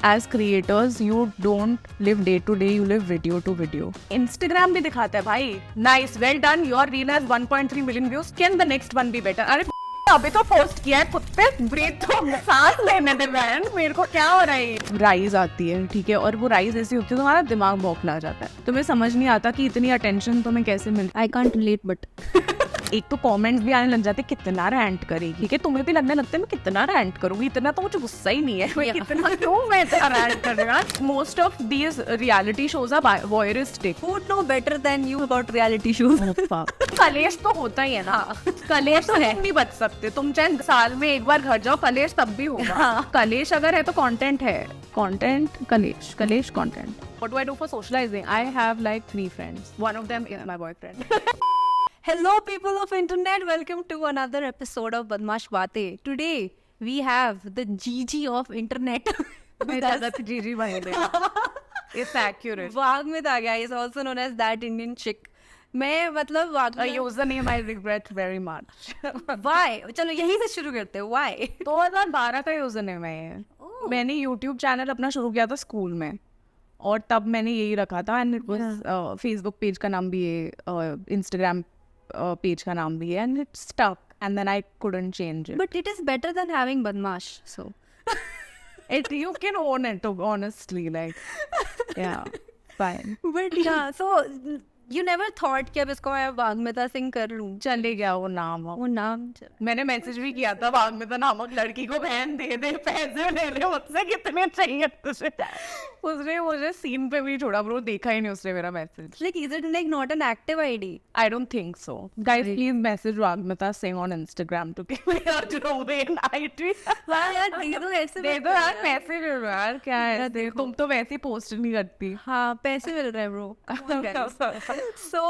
As creators, you don't live day to day, you live video to video. Instagram भी दिखाता है भाई, nice, well done, your reel has 1.3 million views, can the next one be better? अरे अभी तो post किया है खुद पे, ब्रीथ तो सांस लेने दे बहन, मेरे को क्या हो रहा है। राइज आती है, ठीक है, और वो राइज ऐसी होती है तुम्हारा दिमाग बौखला जाता है, तुम्हें समझ नहीं आता कि इतनी अटेंशन तुम्हें कैसे मिल। I can't relate but एक तो कमेंट्स भी आने लग जाते कितना रैंट करेगी, ठीक है, तुम्हें भी लगने लगता है मैं कितना रैंट करूंगी, इतना तो मुझे गुस्सा ही नहीं है, मैं कितना क्यों मैं इतना रैंट कर रहा हूं। Most of these reality shows are voyeuristic. who would know better than you about reality shows? कलेश तो होता ही है ना, कलेश तो है, नहीं बच सकते तुम, चाहे साल में एक बार घर जाओ, कलेश तब भी होगा। कलेश अगर है तो कंटेंट है, कंटेंट कलेश, कलेश content. What do I do for socializing? I have like 3 friends. One of them is my boyfriend. Hello people of internet, welcome to another episode of Badmash Batein. Today we have the GG of internet. That's Gigi Mahile. It's accurate. Vagmita Singh is also known as that Indian chick. मैं मतलब A username I regret very much. Why? चलो यहीं से शुरू करते हैं. Why? 2012 का username है ये। मैंने YouTube चैनल अपना शुरू किया था स्कूल में, और तब मैंने यही रखा था, and it was Facebook page का नाम भी है, इंस्टाग्राम पेज का नाम भी है, and it stuck, and then I couldn't change it. But it is better than having Badmash. So It you can own it, honestly, like yeah, fine. but yeah, so you never thought कि अब इसको मैं वाग्मिता सिंह कर लूं? चले गया वो नाम। वो नाम मैंने मैसेज भी किया था वाग्मिता नामक लड़की को, बहन दे दे पैसे, ले ले मुझसे, कितने चाहिए तुझे। उसने मुझे सीन पे भी छोड़ा, ब्रो, देखा ही नहीं उसने मेरा message. like is it like not an active ID? I don't think so. Guys, please message Vagmita Singh on Instagram to give me a Jroven ID. वाह यार, दे दो ऐसे दे दो यार, पैसे मिल रहा है यार, क्या है, तुम तो वैसे ही पोस्ट नहीं करती। हाँ, पैसे मिल रहे हैं ब्रो। so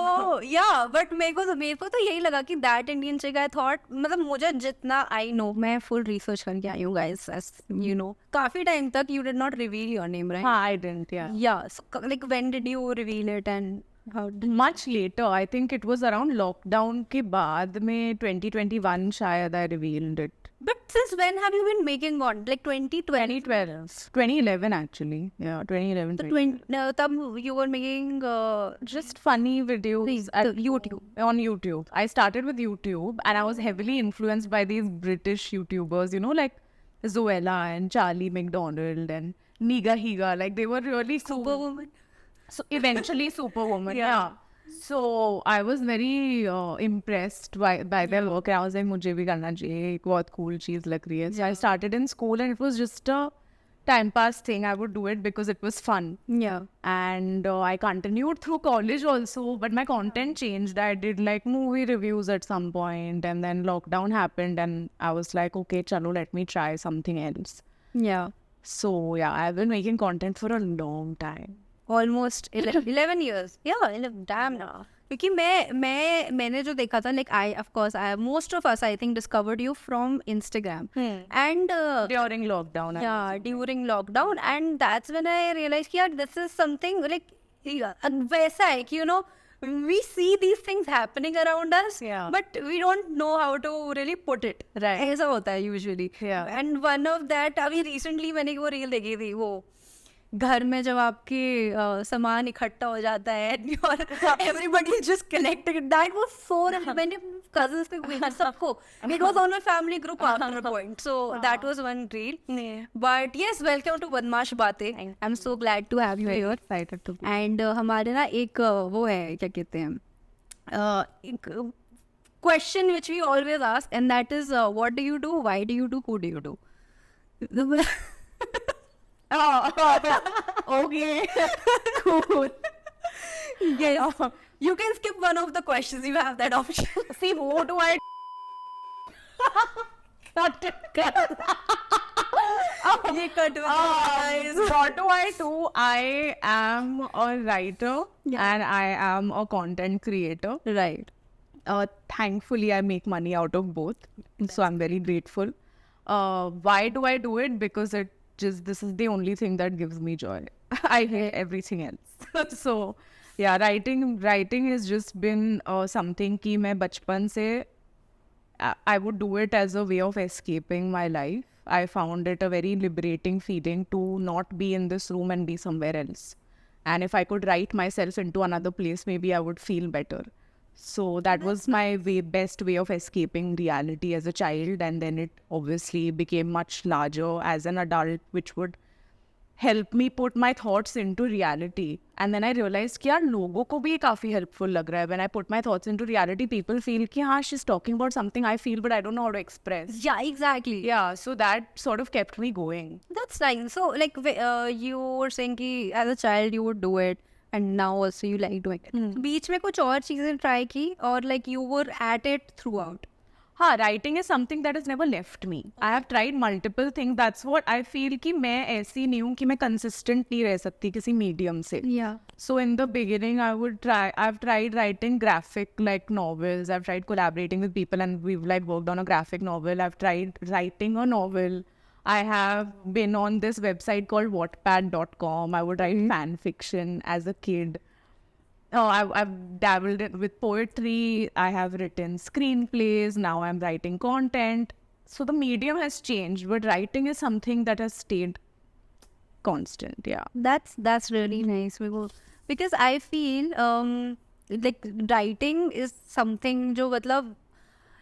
yeah, but मेरे को तो यही लगा कि that Indian chick, I thought, मतलब मुझे जितना I know, मैं full research करके आई हूँ guys, as you know, काफी टाइम तक you did not reveal your name, right? हाँ, I didn't, yeah. Yeah, so like when did you reveal it and how did... Much later, I think it was around lockdown के बाद में 2021 शायद I revealed it. But since when have you been making content? Like 2012? 2011 actually. Yeah, 2011. So तब you were making just funny videos at YouTube. On YouTube. I started with YouTube, and I was heavily influenced by these British YouTubers, you know, like Zoella and Charlie McDonald and Niga Higa. Like they were really cool. Superwoman. So eventually Superwoman. Yeah. So I was very impressed by their work. I was like, मुझे भी करना चाहिए, एक बहुत cool चीज लग रही है. So I started in school, and it was just a time pass thing. I would do it because it was fun. Yeah. And I continued through college also, but my content changed. I did like movie reviews at some point, and then lockdown happened, and I was like, okay, chalo, let me try something else. Yeah. So yeah, I've been making content for a long time. Almost 11 years. Yeah, 11, damn ना. क्योंकि मैंने जो देखा था, like most of us I think discovered you from Instagram. And During lockdown. Yeah, during lockdown, and that's when I realized कि यार this is something like वैसा है कि you know, we see these things happening around us, Yeah. but we don't know how to really put it. Right. ऐसा होता है usually. Yeah. And one of that, अभी recently मैंने वो reel देखी थी, वो घर में जब आपके सामान इकट्ठा हो जाता है और everybody is just connected. That was so, मैंने cousins पे भेजा सबको. It was on my family group after a point. So that was one reel. But yes, welcome to Badmash Batein. I'm so glad to have you here. Excited to be. And हमारे ना एक वो है, क्या कहते हैं, एक question which we always ask, and that is what do you do, why do you do, who do you do? Okay. Cool. Yes. You can skip one of the questions. You have that option. See, who do I? Cut it. ये cut guys. What do I do? I am a writer, and I am a content creator. Right. Thankfully, I make money out of both, so I'm very grateful. Why do I do it? Because this is the only thing that gives me joy. I hate everything else. So yeah, writing has just been something कि मैं बचपन से I would do it as a way of escaping my life. I found it a very liberating feeling to not be in this room and be somewhere else. And if I could write myself into another place, maybe I would feel better. So that was my best way of escaping reality as a child. And then it obviously became much larger as an adult, which would help me put my thoughts into reality. And then I realized कि यार लोगों को भी ये काफी helpful लग रहा है. When I put my thoughts into reality, people feel कि हाँ, she's talking about something I feel, but I don't know how to express. Yeah, exactly. Yeah, so that sort of kept me going. That's nice. So, like, you were saying कि as a child you would do it, and now also you like doing it. बीच में कुछ और चीजें try की, or like you were at it throughout? हाँ, writing is something that has never left me. I have tried multiple things. That's what I feel कि मैं ऐसी नहीं हूँ कि मैं consistent नहीं रह सकती किसी medium से. Yeah. So in the beginning, I've tried writing graphic like novels. I've tried collaborating with people and we've like worked on a graphic novel. I've tried writing a novel. I have been on this website called Wattpad.com. I would write fan fiction as a kid. Oh, I've dabbled with poetry. I have written screenplays. Now I'm writing content. So the medium has changed, but writing is something that has stayed constant. Yeah. That's really nice, because I feel like writing is something जो मतलब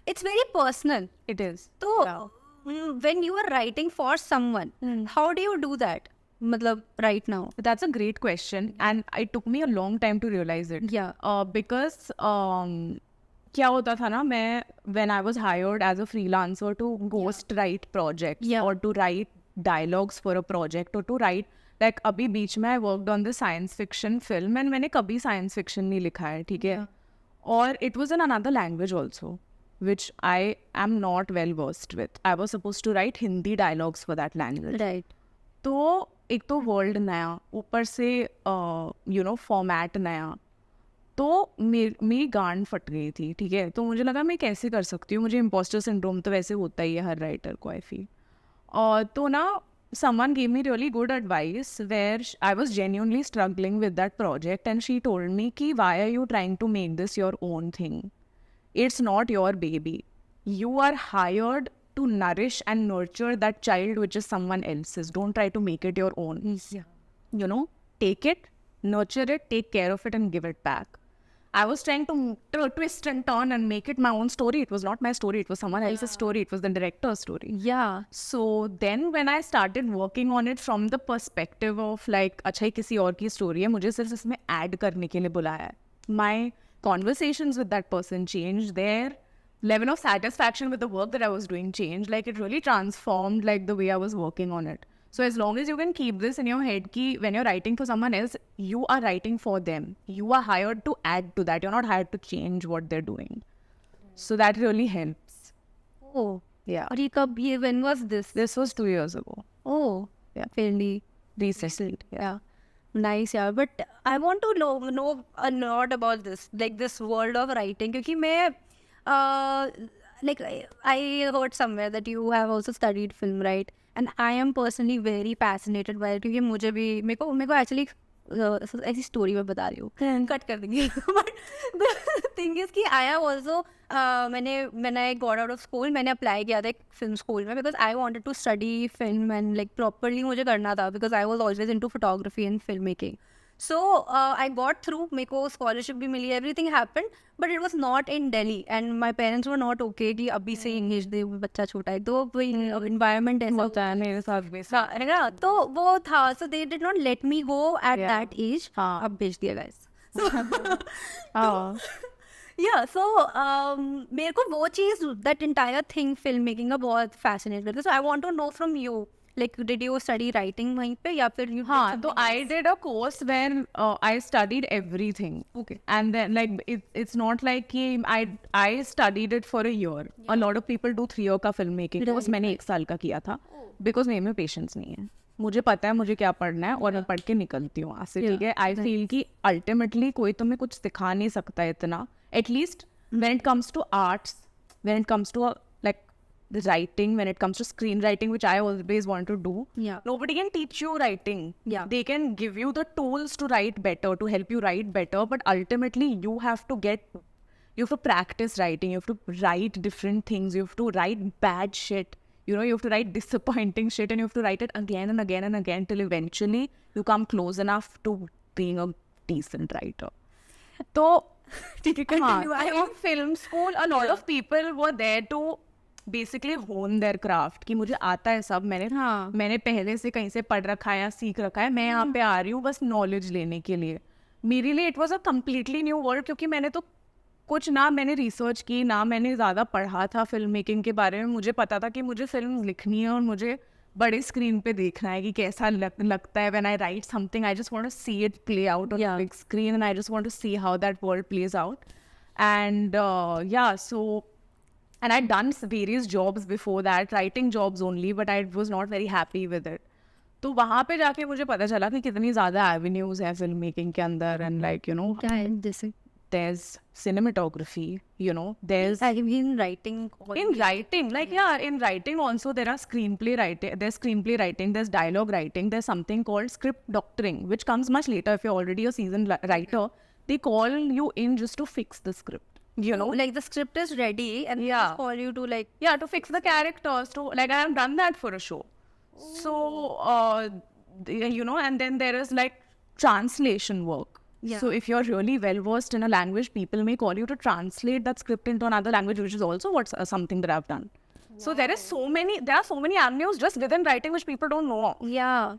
it's very personal. It is. So when you are writing for someone, how do you do that? मतलब right now. That's a great question, and it took me a long time to realize it. Yeah. Because क्या होता था ना, मैं when I was hired as a freelancer to ghost write projects or to write dialogues for a project or to write like अभी बीच में I worked on the science fiction film and मैंने कभी science fiction नहीं लिखा है, ठीक है? और it was in another language also, which I am not well versed with. I was supposed to write Hindi dialogues for that language. Right. तो एक तो वर्ल्ड नया, ऊपर से फॉर्मेट नया, तो मेरी गांड फट गई थी, ठीक है? तो मुझे लगा मैं कैसे कर सकती हूँ, मुझे इम्पोस्टर सिंड्रोम तो वैसे होता ही है हर राइटर को, आई फील. और तो ना someone gave me really good advice where I was genuinely struggling with that project and she told me ki why are you trying to make this your own thing? It's not your baby. You are hired to nourish and nurture that child which is someone else's. Don't try to make it your own. Yeah. Take it, nurture it, take care of it and give it back. I was trying to twist and turn and make it my own story. It was not my story. It was someone else's story. It was the director's story. Yeah. So then when I started working on it from the perspective of like, अच्छा किसी और की story है, मुझे सिर्फ इसमें add करने के लिए बुलाया है. My conversations with that person changed. Their level of satisfaction with the work that I was doing changed. Like it really transformed like the way I was working on it. So as long as you can keep this in your head ki when you're writing for someone else, you are writing for them. You are hired to add to that. You're not hired to change what they're doing. So that really helps. Oh. Yeah. और ये when was this? This was 2 years ago. Oh. Yeah. Fairly Recently. Yeah. Nice, yeah. But I want to know a lot about this, like this world of writing. क्योंकि मैं like I heard somewhere that you have also studied film, right? And I am personally very fascinated by it क्योंकि मुझे भी मेरे को actually ऐसी story मैं बता रही हूँ, cut कर देंगे. But the thing is कि I have also when I got out of school मैंने apply किया था एक film school में because I wanted to study film and like properly मुझे करना था because I was always into photography and filmmaking. So I got through, मेरे को scholarship भी मिली, everything happened, but it was not in Delhi and my parents were not okay कि अभी से English दे, बच्चा छोटा है, तो वही environment ऐसा होता है मेरे साथ भी, है ना? तो वो था, so they did not let me go at that age. अब भेज दिया guys. So yeah, so मेरे को वो चीज़, that entire thing filmmaking का बहुत fascinated करता है. So I want to know from you, like did you study writing वहीं पे या फिर you? हाँ, तो I did a course where I studied everything. Okay. And then like it's not like कि I studied it for a year. Yeah. A lot of people do 3 year का filmmaking course. मैंने 1 साल का किया था because मेरे में patience नहीं है. मुझे पता है मुझे क्या पढ़ना है और मैं पढ़ के निकलती हूँ वहाँ से, ठीक है? I feel कि ultimately कोई तुम्हें कुछ सिखा नहीं सकता इतना. At least when it comes to arts, when it comes to like the writing, when it comes to screenwriting, which I always want to do, nobody can teach you writing. Yeah. They can give you the tools to write better, to help you write better, but ultimately you have to practice writing, you have to write different things, you have to write bad shit, you know, you have to write disappointing shit and you have to write it again and again and again till eventually you come close enough to being a decent writer. So I in film school a lot of people were there to basically hone their craft कि मुझे आता है सब, मैंने पहले से कहीं से पढ़ रखा है या सीख रखा है, मैं यहाँ पे आ रही हूँ बस नॉलेज लेने के लिए. मेरे लिए it was a completely new world, क्योंकि मैंने तो कुछ ना मैंने रिसर्च की ना मैंने ज़्यादा पढ़ा था फिल्म मेकिंग के बारे में. मुझे पता था कि मुझे फिल्म लिखनी है और मुझे बड़े स्क्रीन पे देखना है कि कैसा लगता है when I write something. I just want to see it play out on big screen and I just want to see how that world plays out. And so and I'd done various jobs before that, writing jobs only, but I was not very happy with it. तो वहाँ पे जाके मुझे पता चला कि कितनी ज़्यादा avenues हैं film making के अंदर, and like, you know, there's cinematography, you know, there's in writing, like, yeah, in writing also there are screenplay writing, there's dialogue writing, there's something called script doctoring, which comes much later. If you're already a seasoned writer, they call you in just to fix the script. You know, like the script is ready and they just call you to like to fix the characters, to like I have done that for a show. So you know, and then there is like translation work. So if you're really well versed in a language, people may call you to translate that script into another language, which is also something that I've done. So there are so many avenues just within writing which people don't know of. Yeah.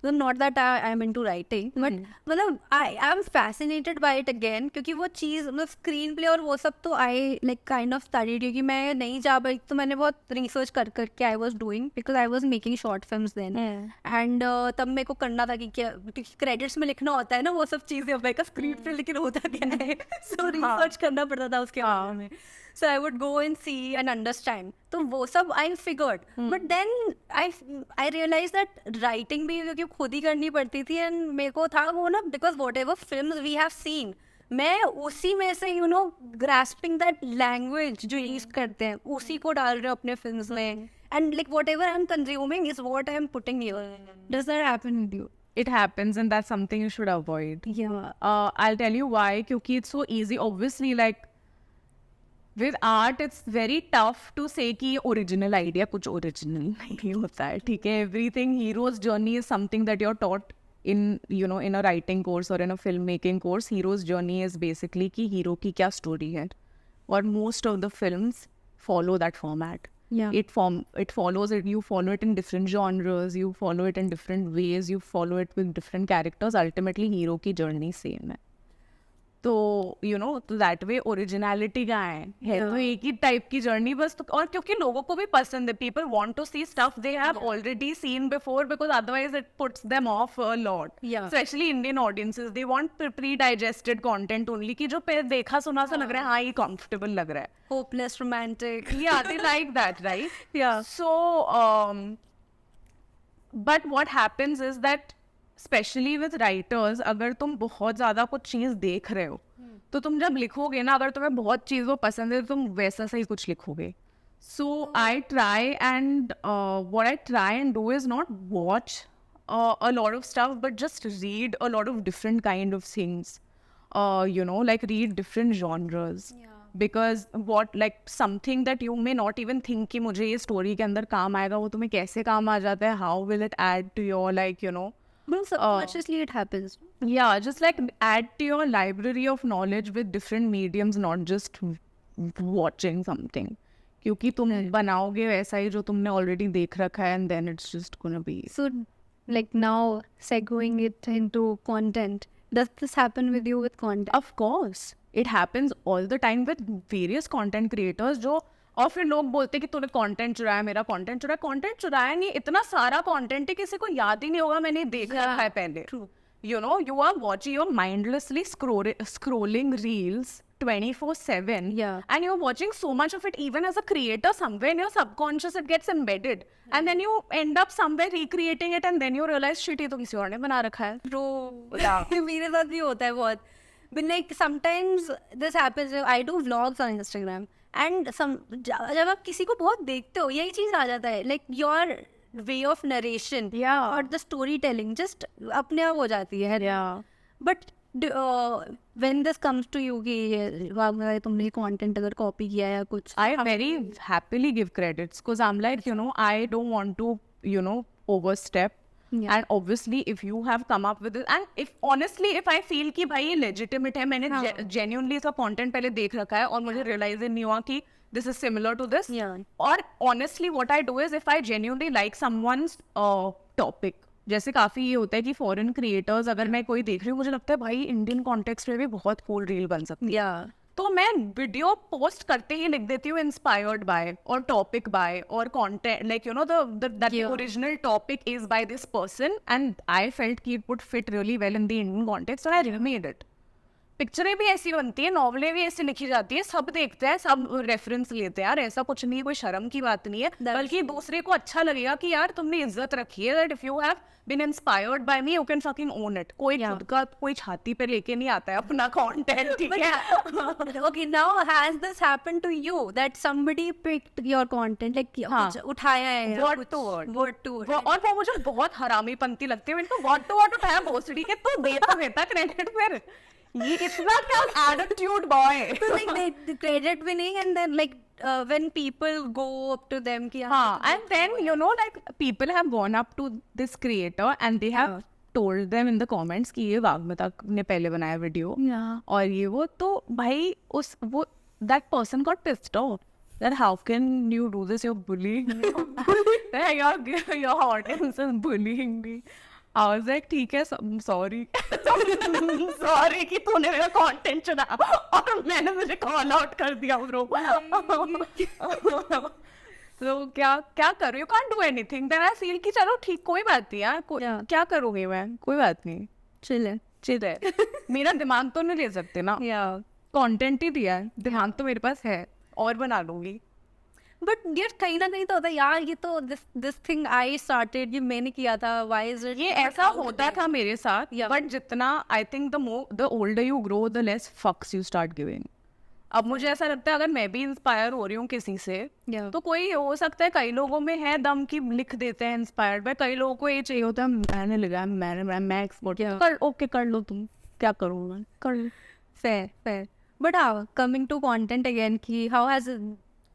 So not that I'm into writing, but मतलब I am fascinated by it again, क्योंकि वो चीज़ मतलब screen play और वो सब तो I like kind of studied, क्योंकि मैं नहीं जा पाई तो मैंने बहुत रिसर्च करके I was doing because I was making short films then. And तब मेरे को करना था कि क्या क्रेडिट्स में लिखना होता है ना वो सब चीज़ें, अब का स्क्रीन प्ले लेकिन होता क्या है, सो रिसर्च करना पड़ता था उसके बारे में. So I would go and see and understand. तो वो सब I figured. But then I realized that writing भी क्योंकि खुद ही करनी पड़ती थी, and मेरे को था वो ना, because whatever films we have seen, मैं उसी में से you know grasping that language जो यूज करते हैं उसी को डाल रहे हो अपने films में, and like whatever I'm consuming is what I'm putting here. Does that happen with you? It happens, and that's something you should avoid. Yeah. I'll tell you why. क्योंकि it's so easy. Obviously, like with art, it's very tough to say कि original idea कुछ original नहीं होता है, ठीक है. Everything, hero's journey is something that you're taught in, you know, in a writing course or in a filmmaking course. Hero's journey is basically कि hero की क्या story है, और most of the films follow that format. Yeah. It follows it. You follow it in different genres. You follow it in different ways. You follow it with different characters. Ultimately, hero की journey same है. तो you know तो that way originality का है तो एक ही type की journey बस. तो और क्योंकि लोगों को भी पसंद है, people want to see stuff they have already seen before, because otherwise it puts them off a lot. Specially Indian audiences, they want pre digested content only, कि जो देखा सुना सा लग रहा है, हाँ ये कंफर्टेबल लग रहा है, hopeless romantic. Yeah, they like that, right? Yeah. So but what happens is that specially with writers, अगर तुम बहुत ज़्यादा कुछ चीज़ देख रहे हो तो तुम जब लिखोगे ना, अगर तुम्हें बहुत चीज़ वो पसंद है तो तुम वैसा सही कुछ लिखोगे. So I try and what I try and do is not watch a lot of stuff, but just read a lot of different kind of things, you know, like read different genres. Because what, like something that you may not even think कि मुझे ये story के अंदर काम आएगा, वो तुम्हें कैसे काम आ जाता है, how will it add to your, like, you know, But subconsciously it happens. Yeah, just like add to your library of knowledge with different mediums, not just watching something. क्योंकि तुम बनाओगे वैसा ही जो तुमने already देख रखा है, and then it's just gonna be. So, like now, segueing it into content, does this happen with you with content? Of course, it happens all the time with various content creators. जो और फिर लोग बोलते कि तूने content चुराया, मेरा content चुराया. कंटेंट चुराया नहीं, इतना सारा कंटेंट है किसी को याद ही नहीं होगा मैंने देखा है पहले. You know, you are watching, you're mindlessly scrolling reels 24/7. Yeah. And you're watching so much of it, even as a creator, somewhere in your subconscious it gets embedded. And then you end up somewhere recreating it, and then you realize shit, ये तो किसी और ने बना रखा है. मेरे साथ भी होता है बहुत. But like sometimes this happens. I do vlogs on Instagram, and जब आप किसी को बहुत देखते हो यही चीज आ जाता है, like your way of narration Yeah. और the storytelling just अपने आप हो जाती है. Yeah. But when this comes to you कि वागमता तुमने content अगर copy किया या कुछ, I very happily give credits because I'm like, I don't want to, overstep. Yeah. And obviously, if you have come up with it, and if I feel कि भाई ये legitimate है, मैंने genuinely इसका content पहले देख रखा है और मुझे realize नहीं हुआ कि this is similar to this. Yeah. और honestly, what I do is if I genuinely like someone's topic, जैसे काफी ये होता है कि फॉरेन क्रिएटर्स अगर मैं कोई देख रही हूँ मुझे लगता है भाई इंडियन कॉन्टेक्स्ट में भी बहुत कूल रील बन सकती है, yeah, तो मैं वीडियो पोस्ट करते ही लिख देती हूँ इंस्पायर्ड बाय और टॉपिक बाय और content like that original topic is by this person and I felt कि it would fit really well in the Indian context, I remade it. पिक्चरें भी ऐसी बनती है, नॉवलें भी ऐसी लिखी जाती है, सब देखते हैं, सब रेफरेंस लेते हैं यार, ऐसा कुछ नहीं है, कोई शर्म की बात नहीं है, बल्कि दूसरे को अच्छा लगेगा कि यार तुमने इज्जत रखी है, that if you have been inspired by me you can fucking own it. कोई खुद का कोई छाती पे लेके नहीं आता है अपना कंटेंट, ठीक है. okay, now has this happened to you that somebody picked your content, like कुछ उठाया है Word to word. और वो मुझे बहुत हरामीपंती लगती है, मैंने वर्ड टू वर्ड उठाया भोसड़ी के, तो देता क्रेडिट फिर. ये इतना क्या attitude boy. so like they credit winning and then like when people go up to them कि and then like people have gone up to this creator and they have told them in the comments कि ये वाग्मिता ने पहले बनाया video और ये वो, तो भाई that person got pissed off that how can you do this, you're bullying me. your audience is bullying me. I was like ठीक है, sorry sorry कि तूने मेरा कंटेंट चुना और मैंने मुझे कॉल आउट कर दिया ब्रो. तो क्या करूँ, you can't do anything. Then I feel कि चलो ठीक, कोई बात नहीं यार, क्या करूँगी मैं, कोई बात नहीं, चिल है. मेरा दिमाग तो नहीं ले सकते ना, कंटेंट ही दिया है, दिमाग तो मेरे पास है और बना लूंगी. बट यार कहीं ना कहीं तो होता है यार, ये तो दिस थिंग आई स्टार्टेड, ये मैंने किया था, व्हाई इज इट. ये ऐसा होता था मेरे साथ, बट जितना I think the older you grow the less फक्स यू स्टार्ट गिविंग. अब मुझे ऐसा लगता है अगर मैं भी इंस्पायर हो रही हूँ किसी से, तो कोई हो सकता है, कई लोगों में है दम की लिख देते हैं इंस्पायर्ड बाय, कई लोगों को ये चाहिए होता है मैंने लिखा है, मैं एक्सपोर्ट कर, ओके कर लो तुम, क्या करूँ मैं, कर लो. fair. But coming to content again, कि how has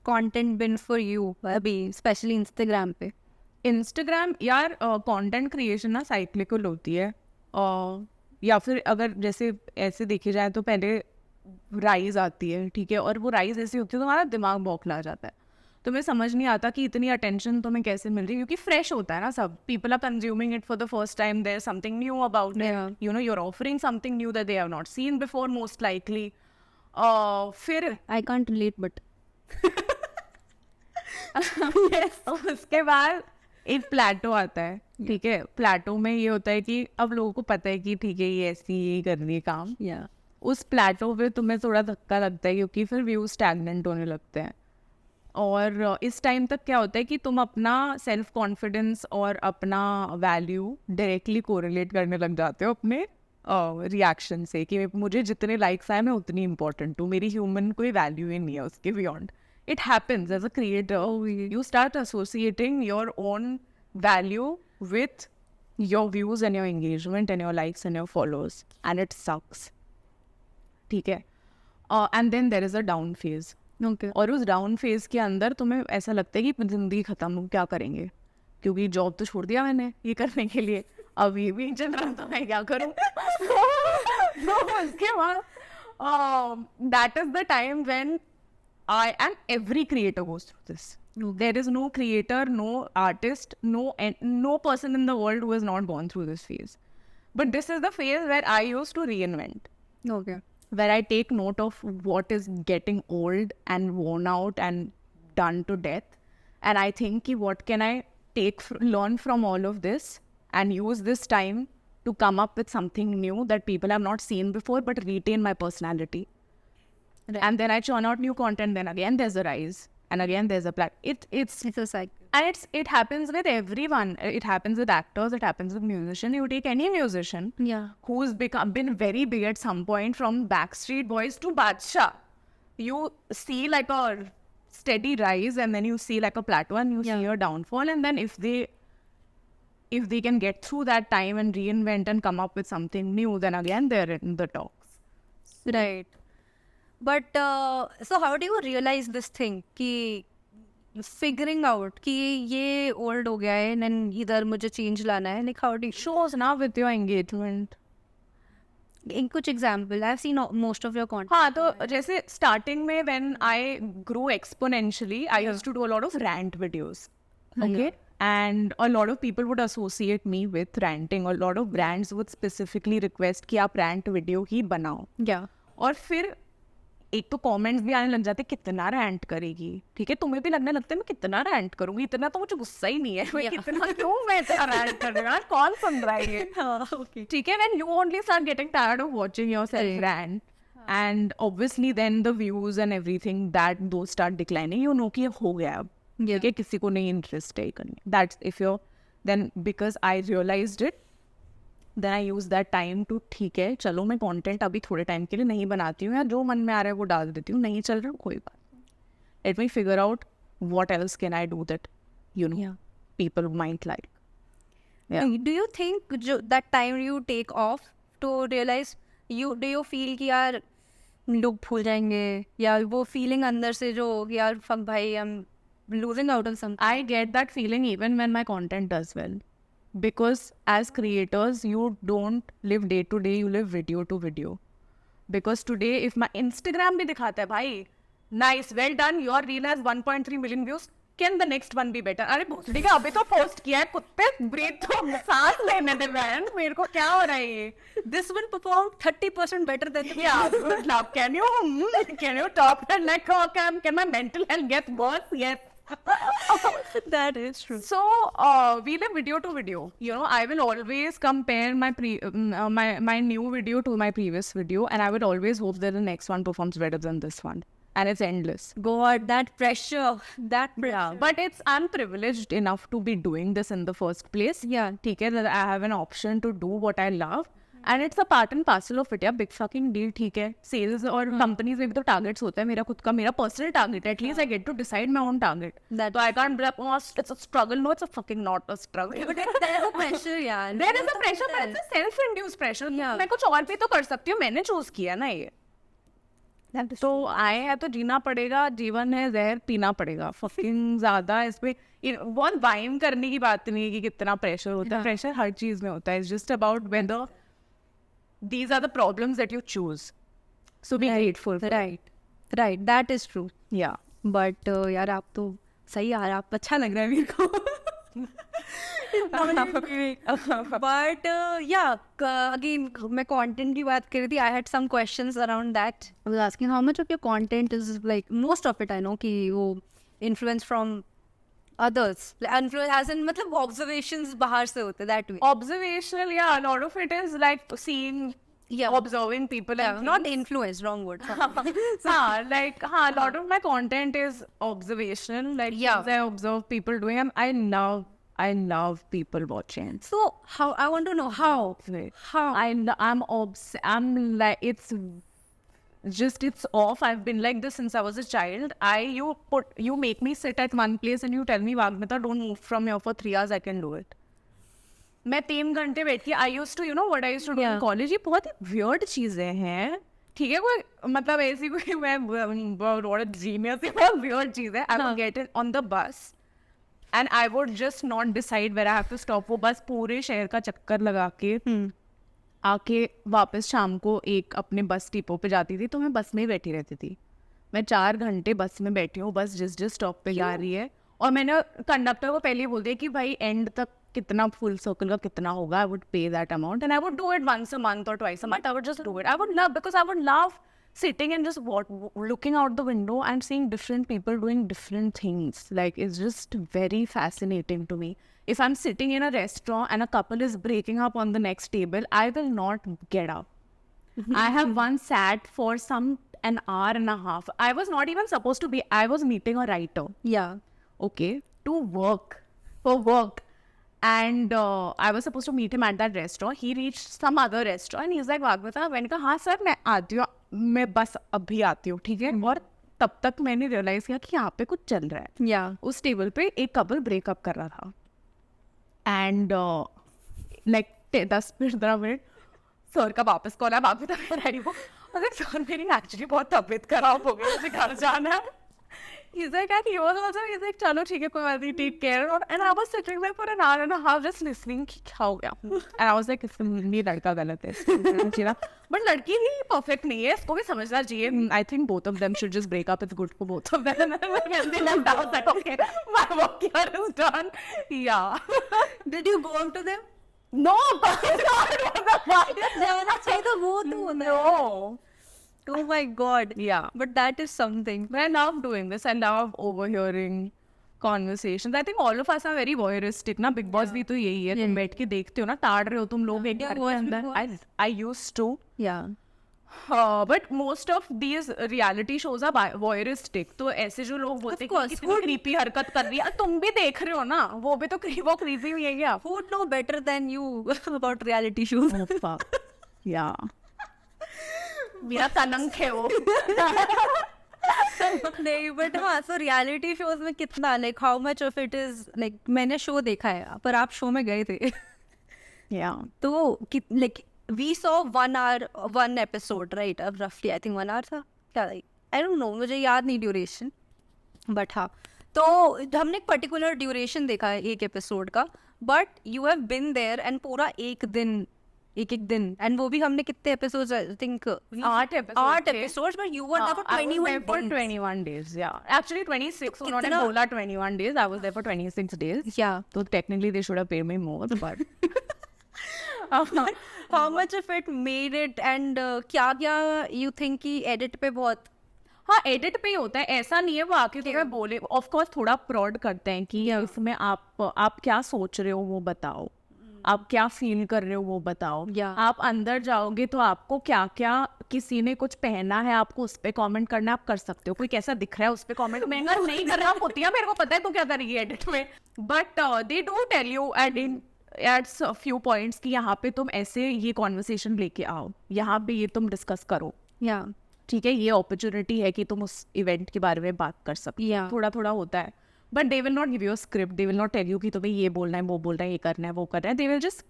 content been for you अभी स्पेशली इंस्टाग्राम पे? इंस्टाग्राम यार कंटेंट क्रिएशन ना साइक्लिकल होती है, या फिर अगर जैसे ऐसे देखी जाए तो पहले राइज आती है, ठीक है, और वो राइज ऐसी होती है तुम्हारा दिमाग बौखला जाता है, तुम्हें समझ नहीं आता कि इतनी अटेंशन तुम्हें कैसे मिल रही है, क्योंकि फ्रेश होता है ना सब, people are consuming it for the first time, there is something new about it, you are offering something new that they have not seen before most likely. फिर आई कांट रिलेट बट उसके बाद एक प्लेटो आता है, ठीक है. प्लेटो में ये होता है कि अब लोगों को पता है कि ठीक है ये ऐसी ये कर रही है काम, उस प्लेटो पे तुम्हें थोड़ा धक्का लगता है क्योंकि फिर व्यूज स्टैग्नेंट होने लगते हैं. और इस टाइम तक क्या होता है कि तुम अपना सेल्फ कॉन्फिडेंस और अपना वैल्यू डायरेक्टली कोरिलेट करने लग जाते हो अपने रिएक्शन से, कि मुझे जितने लाइक्स आए मैं उतनी इंपॉर्टेंट हूँ, मेरी ह्यूमन कोई वैल्यू ही नहीं है उसके beyond. It happens as a creator. You start associating your own value with your views and your engagement and your likes and your followers, and it sucks. ठीक है. And then there is a down phase. Okay. और उस down phase के अंदर तुम्हें ऐसा लगता है कि जिंदगी खत्म हो, क्या करेंगे, क्योंकि जॉब तो छोड़ दिया मैंने ये करने के लिए, अब ये भी चल रहा, तो मैं क्या करूँ. उसके बाद that is the time when and every creator goes through this. There is no creator, no artist, no person in the world who has not gone through this phase. But this is the phase where I used to reinvent. Okay. Where I take note of what is getting old and worn out and done to death. And I think ki what can I learn from all of this and use this time to come up with something new that people have not seen before but retain my personality. Right. And then I churn out new content, then again there's a rise, and again there's a it's a cycle. And it happens with everyone. It happens with actors, it happens with musicians. You take any musician who's been very big at some point, from Backstreet Boys to Badshah, you see like a steady rise and then you see like a plateau and you see a downfall, and then if they if they can get through that time and reinvent and come up with something new, then again they're in the talks. Right. But so how do you realize this thing कि figuring out कि ये old हो गया है and इधर मुझे change लाना है, like how do you Shows now with your engagement. in कुछ example? I've seen most of your content. हाँ, तो जैसे starting में when I grew exponentially, I used to do a lot of rant videos. Okay. And a lot of people would associate me with ranting. A lot of brands would specifically request कि आप rant video ही बनाओ. Yeah. और फिर एक तो comments भी आने लग जाते कितना रैंट करेगी, ठीक है, तुम्हें भी लगने लगता है मैं कितना रैंट करूंगी, इतना तो मुझे गुस्सा ही नहीं है, मैं कितना क्यों मैं इतना रैंट कर रही हूँ, कौन सुन रहा है ये, ठीक है. When you only start getting tired of watching yourself rant and obviously then the views and everything that though start declining, you know कि हो गया अब, ठीक है, किसी को नहीं इंटरेस्ट है करने. That's if you then because I realised it, then I use that time to ठीक है चलो मैं कंटेंट अभी थोड़े टाइम के लिए नहीं बनाती हूँ, या जो मन में आ रहा है वो डाल देती हूँ, नहीं चल रहा कोई बात नहीं, let me figure out what else can I do that you know people might like. Do you think that time you take off to realize do you feel कि यार लोग भूल जाएंगे, या वो feeling अंदर से जो यार fuck भाई I'm losing out on something? I get that feeling even when my content does well, because as creators you don't live day to day, you live video to video. Because today if my Instagram भी दिखाता है भाई nice well done your reel has 1.3 million views, can the next one be better? अरे भोसड़ी का अभी तो post किया है, कुत्ते ब्रीथ तो सांस लेने दे बहन, मेरे को क्या हो रहा है ये. This will perform 30% better than the Yeah, good luck. Can you top and like can my mental health get worse? Yes. That is true. So we live video to video. You know, I will always compare my my new video to my previous video, and I would always hope that the next one performs better than this one. And it's endless. God, that pressure. Yeah, but I'm privileged enough to be doing this in the first place. Yeah. ठीक है, that I have an option to do what I love. And it's a part and parcel of it. Yeah, big fucking deal, ठीक है. Sales और companies में भी तो targets होता है. मेरा खुद का, मेरा personal target. At least I get to decide my own target. That so I can't be like, oh, it's a struggle. No, it's a fucking not a struggle. But there's a pressure, yeah. There is a pressure, but it's a self-induced pressure. Yeah. मैं कुछ और भी तो कर सकती हूँ. मैंने choose किया ना ये. तो आए हैं तो जीना पड़ेगा, जीवन है जहर पीना पड़ेगा. फकिंग ज्यादा इसमें बहुत वाइम करने की बात नहीं है कि कितना प्रेशर होता है. प्रेशर हर चीज में होता है. It's just about whether these are the problems that you choose, so be grateful for right, that is true. yeah. But यार आप तो सही यार, आप अच्छा लग रहा है मेरे को. But yeah, again मैं content की बात कर रही थी. I had some questions around that. I was asking how much of your content is like, most of it I know कि वो influence from others, influence as in मतलब observations बाहर से होते, that way. Observational, yeah, a lot of it is like seeing, observing people, and Not influence, wrong word. a lot of my content is observational, like things I observe people doing, and I love people watching. So how, I want to know how I'm like, it's off. I've been like this since I was a child. You make me sit at one place and you tell me, Vagmita, don't move from here for 3 hours, I can do it. मैं 3 घंटे बैठ के, I used to, you know what I used to do in college, ये बहुत weird चीजें हैं, ठीक है, कोई मतलब ऐसी कोई मैं बहुत genius है, बहुत weird चीज है. I would get it on the bus and I would just not decide where I have to stop. वो बस पूरे शहर का चक्कर लगा के आके वापस शाम को एक अपने बस डिपो पे जाती थी, तो मैं बस में ही बैठी रहती थी. मैं 4 घंटे बस में बैठी हूँ, बस जिस स्टॉप पे जा रही है, और मैंने कंडक्टर को पहले ही बोल दिया कि भाई एंड तक कितना फुल सर्कल का कितना होगा. आई वुड पे that amount and I would do it once a month or twice a month. I would just do it. I would love, because I would love sitting and just looking out the window and seeing different people doing different things. Like, it's just very fascinating to me. If I'm sitting in a restaurant and a couple is breaking up on the next table, I will not get up. I have once sat for an hour and a half. I was not even supposed to be. I was meeting a writer. Yeah. Okay. For work. And I was supposed to meet him at that restaurant. He reached some other restaurant and he's like, Vagmita, मैंने कहा हाँ sir मैं आती हूँ, मैं बस अभी आती हूँ, ठीक है. और तब तक मैंने रियलाइज किया कि यहाँ पे कुछ चल रहा है. Yeah. उस टेबल पे एक कपल ब्रेकअप कर रहा था. एंड लाइक 10-15 मिनट सर का वापस कॉल है, वापस रेडी हो, अगर सर मेरी एक्चुअली बहुत तबीयत खराब हो गई, मुझे घर जाना है. He's like, and he was also, he's like, चलो ठीक है कोई बात नहीं, take care. And I was sitting there for an hour and a half just listening कि क्या हो गया. And I was like, ये लड़का गलत है, but लड़की भी perfect नहीं है, इसको भी समझना चाहिए. I think both of them should just break up. It's good for both of them. And when they left, I was like, okay, my work here is done. Yeah. Did you go up to them? No, but जाना चाहिए तो वो तो होता है. no. Oh my god. Yeah. But that is something. But I love doing this. I love overhearing conversations. I think all of us are very voyeuristic. ना Big Boss भी तो यही है. तुम बैठ के देखते हो ना, ताड़ रहे हो तुम लोग एक घर के अंदर. I used to. Yeah. But most of these reality shows are voyeuristic. तो ऐसे जो लोग बोलते हैं कि कितनी creepy हरकत कर रही है, तुम भी देख रहे हो ना, वो भी तो वो creepy हुई है क्या? Who would know better than you about reality shows? Oh fuck. Yeah. मेरा तनंग है वो. नहीं, बट हाँ, सो रियलिटी शोज में कितना, like how much of it is, like मैंने शो देखा है पर आप शो में गए थे. Yeah. तो like we saw 1 hour 1 episode, right? अब रफली आई थिंक 1 hour था क्या, लाइक आई डोंट नो, मुझे याद नहीं ड्यूरेशन, बट हाँ, तो हमने एक पर्टिकुलर ड्यूरेशन देखा है एक एपिसोड का, but you have been there and पूरा एक एक दिन, एंड वो भी हमने कितने episodes, I think 8 episodes, but you were there for 21 days. Yeah, actually 26. उन्होंने बोला 21 days. I was there for 26 days. Yeah. So technically they should have paid me more, but how much of it made it, and क्या you think कि edit पे बहुत, हाँ edit पे ही होता है, ऐसा नहीं है वो आके तुम्हें बोले. ऑफ कोर्स थोड़ा प्रॉड करते हैं कि इसमें आप क्या सोच रहे हो वो बताओ, आप क्या फील कर रहे हो वो बताओ. आप अंदर जाओगे तो आपको क्या क्या, किसी ने कुछ पहना है आपको उस पर कॉमेंट करना आप कर सकते हो, कोई कैसा दिख रहा है उस पर कॉमेंट नहीं करना होती है, मेरे को पता है तो क्या करेगी एडिट में. But they do tell you its few points कि यहाँ पे तुम ऐसे ये कॉन्वर्सेशन लेके आओ, यहाँ पे ये तुम डिस्कस करो. ठीक है, ये अपॉर्चुनिटी है कि तुम उस इवेंट के बारे में बात कर सकते हो. थोड़ा थोड़ा होता है, but they will not give you a script. They will not tell you कि तुम्हें ये बोलना है, वो बोलना है, ये करना है, वो करना है. They will just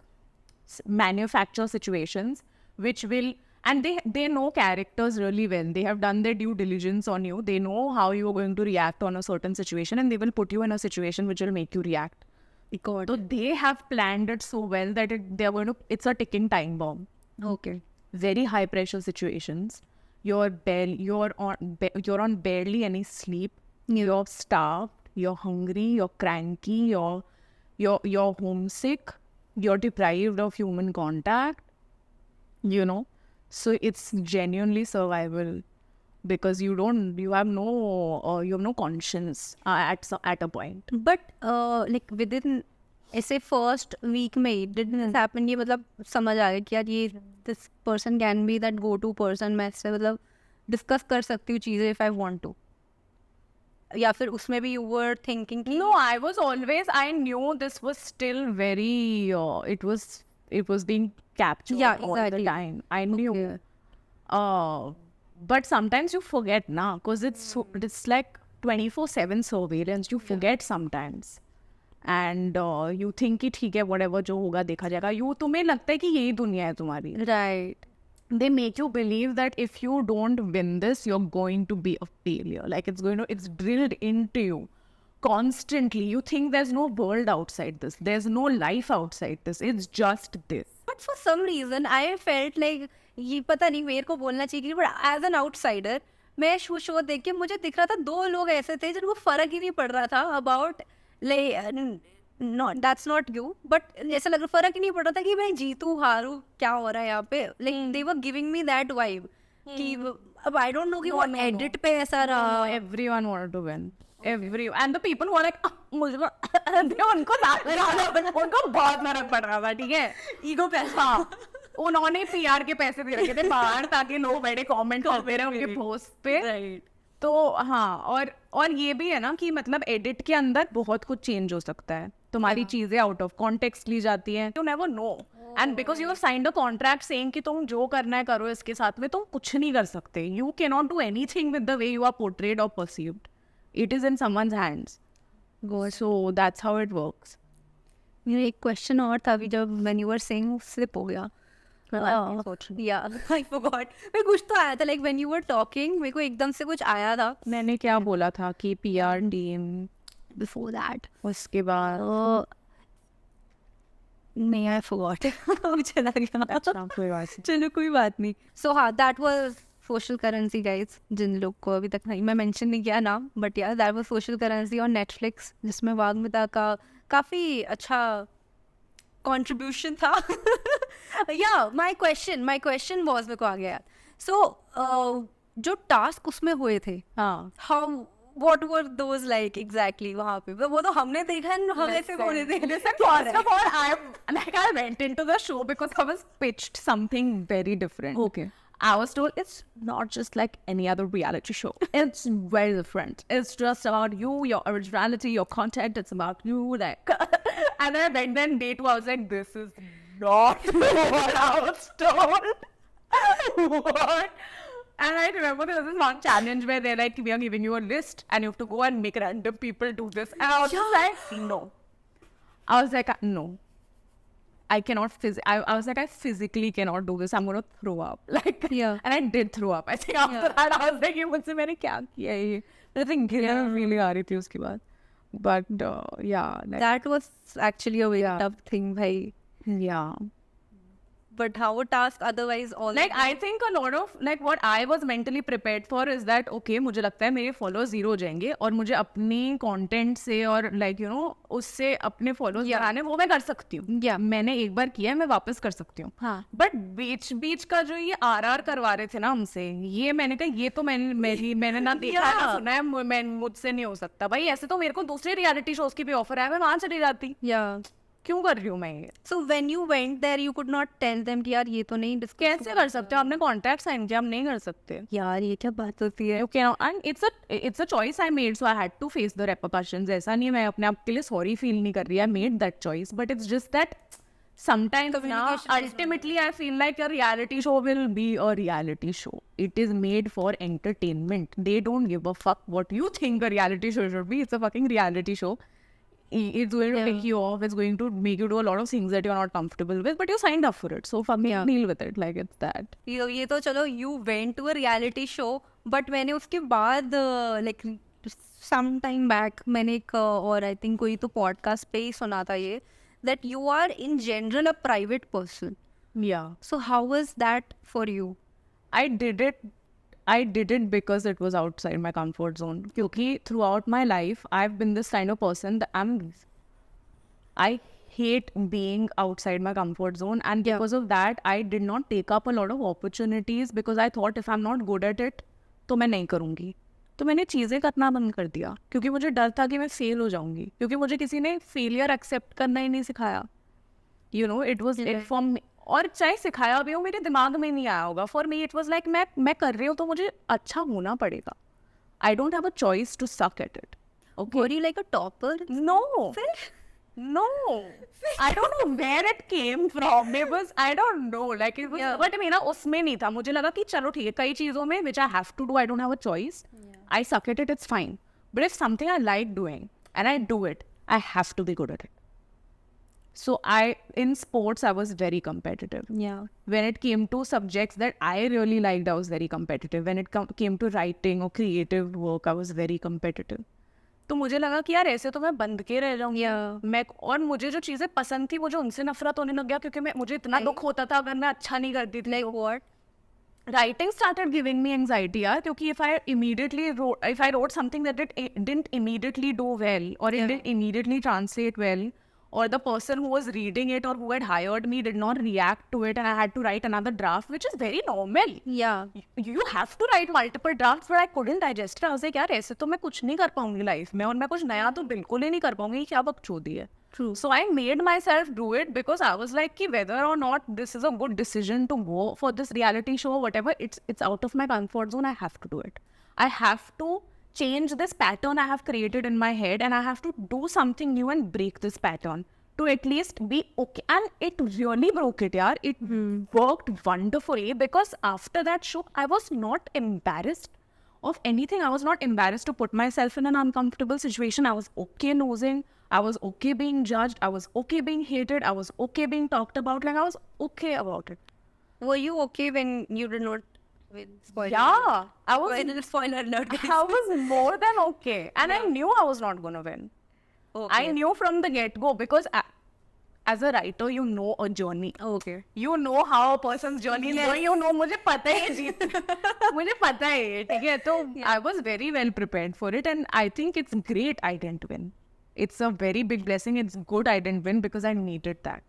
manufacture situations which will, and they know characters really well. They have done their due diligence on you. They know how you are going to react on a certain situation, and they will put you in a situation which will make you react. So they have planned it so well that it's a ticking time bomb. Okay. Very high pressure situations. You're on barely any sleep. You're starved. You're hungry. You're cranky. You're homesick. You're deprived of human contact. You know, so it's genuinely survival, because you have no conscience at a point. But like within ऐसे first week में did this happen, ये मतलब समझ आ गया कि यार ये this person can be that go to person, मैं इससे मतलब discuss कर सकती हूँ चीज़ें if I want to, या फिर उसमें भी you were thinking कि no, I knew this was still very it was being captured all the time. I knew. But sometimes you forget now, because it's like 24/7 surveillance. You forget sometimes. And you think कि ठीक है, whatever जो होगा देखा जाएगा. तुम्हें लगता है कि यही दुनिया है तुम्हारी. Right. They make you believe that if you don't win this, you're going to be a failure. Like it's drilled into you constantly. You think there's no world outside this. There's no life outside this. It's just this. But for some reason, I felt like, ये पता नहीं मेरे को बोलना चाहिए, but as an outsider, मैं show देख के मुझे दिख रहा था 2 लोग ऐसे थे जिनको फर्क ही नहीं पड़ रहा था about that's not you, but ऐसा लग रहा, फर्क ही नहीं पड़ रहा था कि मैं जीतू हारू क्या हो रहा है यहाँ पे. Like they were giving me that vibe कि अब I don't know कि वो edit पे ऐसा रहा. Everyone wanted to win. And the people who are like उनको बहुत फर्क पड़ रहा था. ठीक है, ईगो पैसा. उन्होंने PR के पैसे दे रखे थे बाहर ताकि लोग बैठे कमेंट करते रहे उनके पोस्ट पे. तो हाँ, और ये भी है ना कि मतलब एडिट के अंदर बहुत कुछ चेंज हो सकता है. तुम्हारी चीजें आउट ऑफ कॉन्टेक्स्ट ली जाती हैं. You never know, and because you have signed a contract saying कि तुम जो करना है करो, इसके साथ में तुम कुछ नहीं कर सकते. You can not do anything with the way you are portrayed और perceived. It is in someone's hands. So that's how it works. मेरा एक क्वेश्चन और था अभी जब when you were saying slip हो गया. Yeah, I forgot. मैं कुछ तो आया था like when you were talking मेरे को एकदम से कुछ आया था मैंने क्या बोला था कि PR टीम, before that. उसके बाद नहीं, I forgot. मुझे लग गया. अच्छा कोई बात नहीं. चलो कोई बात नहीं. So हाँ, that was social currency guys. जिन लोग को अभी तक नहीं मैं mention नहीं किया नाम, but yeah, that was social currency on Netflix जिसमें वाग्मिता का काफी अच्छा contribution था. Yeah, my question was मेरे को आ गया. So जो task उसमें हुए थे, हाँ, how what were those like exactly वहाँ पे? वो तो हमने देखा है, हम ऐसे बोले थे. Listen, first of all, I went into the show because I was pitched something very different. Okay. I was told it's not just like any other reality show. It's very different. It's just about you, your originality, your content. It's about you, like. And then day two, I was like, this is not what I was told. What? And I remember there was this one challenge where they're like, we are giving you a list and you have to go and make random people do this. And I was just like, no. I was like, no. I cannot I was like, I physically cannot do this. I'm going to throw up. Like, Yeah. And I did throw up. I think after that, I was like, ये मुझसे मैंने क्या किया ये? I think गिरना really आ रही थी उसके बाद. But yeah. Like, That was actually a very tough thing, bhai. yeah. But how a task otherwise all Like, I think a lot of, like, what I was mentally prepared for is that, okay, मुझे लगता है मेरे followers zero हो जाएंगे और मुझे अपनी content से और like, you know, उससे अपने followers बढ़ाने वो मैं कर सकती हूँ. Yeah. मैंने एक बार किया है, मैं वापस कर सकती हूँ. हाँ. But बीच का जो ये RR करवा रहे थे ना हमसे, ये मैंने कहा ये तो मैंने ना देखा है ना सुना है, मुझसे नहीं हो सकता. भाई ऐसे तो मेरे को दूसरे रियलिटी शोज की भी ऑफर है, मैं वहां चली जाती. Yeah. क्यों कर रही हूँ मैं ये? So when you went there, you could not tell them कि यार ये तो नहीं discuss कैसे कर सकते हो? आपने कॉन्ट्रैक्ट साइन किया, हम नहीं कर सकते. यार ये क्या बात होती है? Okay, and it's a choice I made, so I had to face the repercussions. ऐसा नहीं है मैं अपने आप के लिए sorry feel नहीं कर रही. I made that choice, but it's just that sometimes now ultimately I feel like a reality show will be a reality show. It is made for entertainment. They don't give a fuck what you think a reality show should be. It's a fucking reality show. It's going to take you off. It's going to make you do a lot of things that you're not comfortable with, but you signed up for it. So fucking deal with it. Like, it's that. ये तो चलो you went to a reality show, but मैंने उसके बाद like some time back मैंने एक और I think कोई तो podcast पे ही सुना था ये that you are in general a private person. Yeah. So how was that for you? I did it because it was outside my comfort zone. Because throughout my life, I've been this kind of person that I hate being outside my comfort zone. And because of that, I did not take up a lot of opportunities because I thought if I'm not good at it, तो मैं नहीं करूँगी. तो मैंने चीज़ें करना बंद कर दिया क्योंकि मुझे डर था कि मैं फेल हो जाऊँगी क्योंकि मुझे किसी ने फेलियर एक्सेप्ट करना ही नहीं सिखाया. You know, it was it from और चाहे सिखाया भी हो मेरे दिमाग में नहीं आया होगा. For me it was like मैं कर रही हूँ तो मुझे अच्छा होना पड़ेगा. I don't have a choice to suck at it. Were you like a topper? No, I don't know where it came from. It was, I don't know, like it was, but मेरा उसमें नहीं था. मुझे लगा कि चलो ठीक है कई चीज़ों में which I have to do, I don't have a choice. I suck at it, it's fine. But if something I like doing and I do it, I have to be good at it. So in sports, I was very competitive. Yeah. When it came to subjects that I really liked, I was very competitive. When it came to writing or creative work, I was very competitive. तो मुझे लगा कि यार ऐसे तो मैं बंद के रह जाऊंगी. मैं और मुझे जो चीजें पसंद थी मुझे उनसे नफरत होने लग गया क्योंकि मुझे इतना दुख होता था अगर मैं अच्छा नहीं करती थी. Like what? Writing started giving me anxiety यार क्योंकि if I wrote something that it didn't immediately do well or it didn't immediately translate well, or the person who was reading it or who had hired me did not react to it and I had to write another draft, which is very normal. Yeah. You have to write multiple drafts, but I couldn't digest it. I was like, यार ऐसे तो मैं कुछ नहीं कर पाऊंगी life में और मैं कुछ नया तो बिल्कुल ही नहीं कर पाऊंगी. क्या बकचोदी है. True. So I made myself do it because I was like, कि whether or not this is a good decision to go for this reality show or whatever, it's out of my comfort zone. I have to do it. I have to change this pattern I have created in my head and I have to do something new and break this pattern to at least be okay. And it really broke it, yaar. It worked wonderfully because after that show, I was not embarrassed of anything. I was not embarrassed to put myself in an uncomfortable situation. I was okay nosing. I was okay being judged. I was okay being hated. I was okay being talked about. Like, I was okay about it. Were you okay when you did not with spoiler? Yeah, I was. Spoiler alert. I was more than okay, and I knew I was not gonna win. Okay. I knew from the get-go because as a writer, you know a journey. Okay. You know how a person's journey is going. You know, मुझे पता है ये जीत. मुझे पता है ये, ठीक है? तो I was very well prepared for it, and I think it's great I didn't win. It's a very big blessing. It's good I didn't win because I needed that.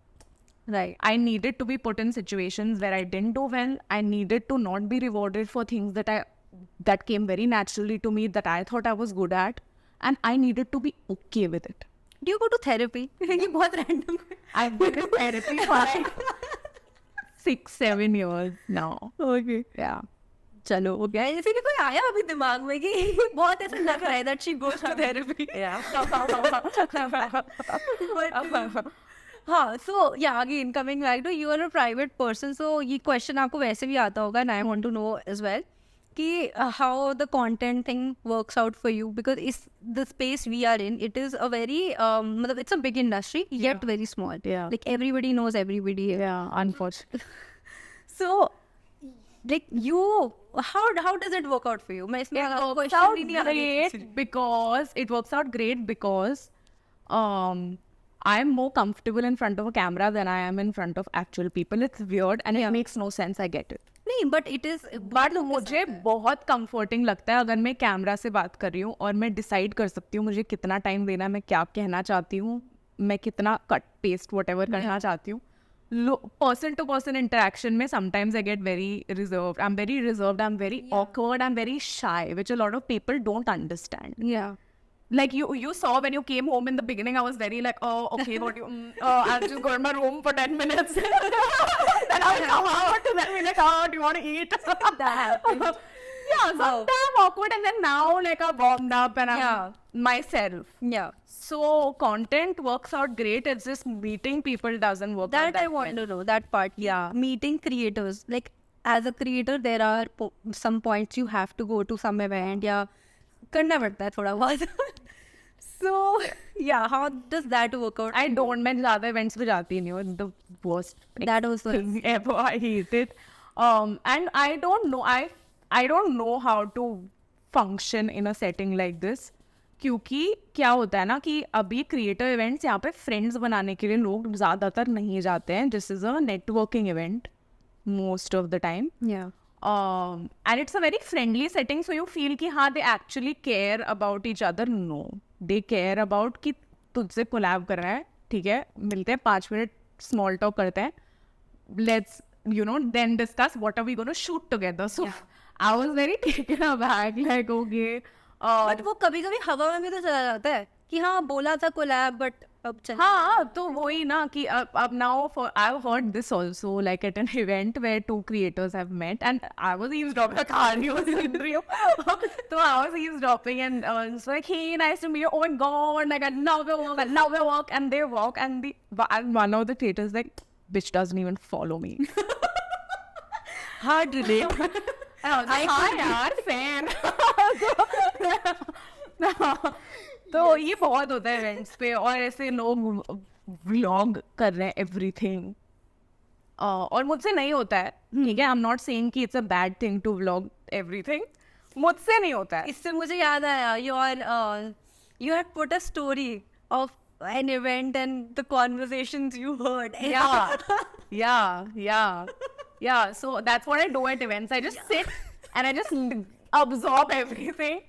Right. I needed to be put in situations where I didn't do well. I needed to not be rewarded for things that came very naturally to me, that I thought I was good at, and I needed to be okay with it. Do you go to therapy? ये बहुत random है. I've been in therapy for like 6-7 years now. Okay. Yeah. चलो हो गया. ऐसे भी कोई आया अभी दिमाग में कि बहुत ऐसा लग रहा है that she goes to therapy. Yeah. हाँ, so yeah, again coming back to you are a private person, so ये question आपको वैसे भी आता होगा, and I want to know as well कि how the content thing works out for you, because is the space we are in, it is a very मतलब it's a big industry yet very small. Yeah. Like everybody knows everybody. Yeah, unfortunately. So like you, how does it work out for you? मैं इसमें It works out great because I'm more comfortable in front of a camera than I am in front of actual people. It's weird and it makes no sense. I get it. नहीं, but it is. But मुझे बहुत comforting लगता है अगर मैं camera से बात कर रही हूँ और मैं डिसाइड कर सकती हूँ मुझे कितना टाइम देना है, मैं क्या कहना चाहती हूँ, मैं कितना कट पेस्ट whatever करना चाहती हूँ. Person to person interaction में sometimes I get very reserved. I'm very reserved. I'm very awkward. I'm very shy, which a lot of people don't understand. Yeah. Like you saw when you came home in the beginning, I was very like, oh, okay, what do you, I'll just go in my room for 10 minutes. Then I'll come out and then be like, oh, do you want to eat? That happens. Yeah, sometimes awkward, and then now like I'm warmed up and I'm myself. Yeah. So content works out great. It's just meeting people doesn't work out That I want to know, that part. Yeah. Meeting creators. Like as a creator, there are some points you have to go to some event. Yeah. करना पड़ता है थोड़ा बहुत. So yeah, how does that work out? I don't. मैं ज़्यादा events पे जाती नहीं हूँ. The worst That was thing ever. I hate it. And I don't know. I don't know how to function in a setting like this. क्योंकि क्या होता है ना कि अभी क्रिएटर इवेंट्स यहाँ पे फ्रेंड्स बनाने के लिए लोग ज़्यादातर नहीं जाते हैं. This is a networking event most of the time. Yeah. And it's a very friendly setting, so you feel कि हाँ they actually care about each other. No, they care about कि तुझसे collab कर रहा है, ठीक है, मिलते हैं 5 मिनट small talk करते हैं, let's then discuss what are we going to shoot together. So I was very taken aback, like okay. But वो कभी-कभी हवा में भी तो चला जाता है कि हाँ बोला था collab, but अब चल. हाँ, तो वही ना कि अब now I've heard this also, like at an event where 2 creators have met and I was eavesdropping. कहानी was सुन रही हूँ. So I was eavesdropping and it's like, hey, nice to meet you. Oh my god, like I love your work, and they walk and one of the creators like, bitch doesn't even follow me. Hard relate. And I was like, हाँ यार, fan. तो ये बहुत होता है events पे, और ऐसे लोग व्लॉग कर रहे हैं एवरीथिंग, और मुझसे नहीं होता है, ठीक है. आई एम नॉट सेइंग कि it's a bad thing to vlog everything, मुझसे नहीं होता है. इससे मुझे याद आया, you had put a story of an event and the conversations you heard. Yeah. So that's what I do at events. I just sit and I just absorb everything.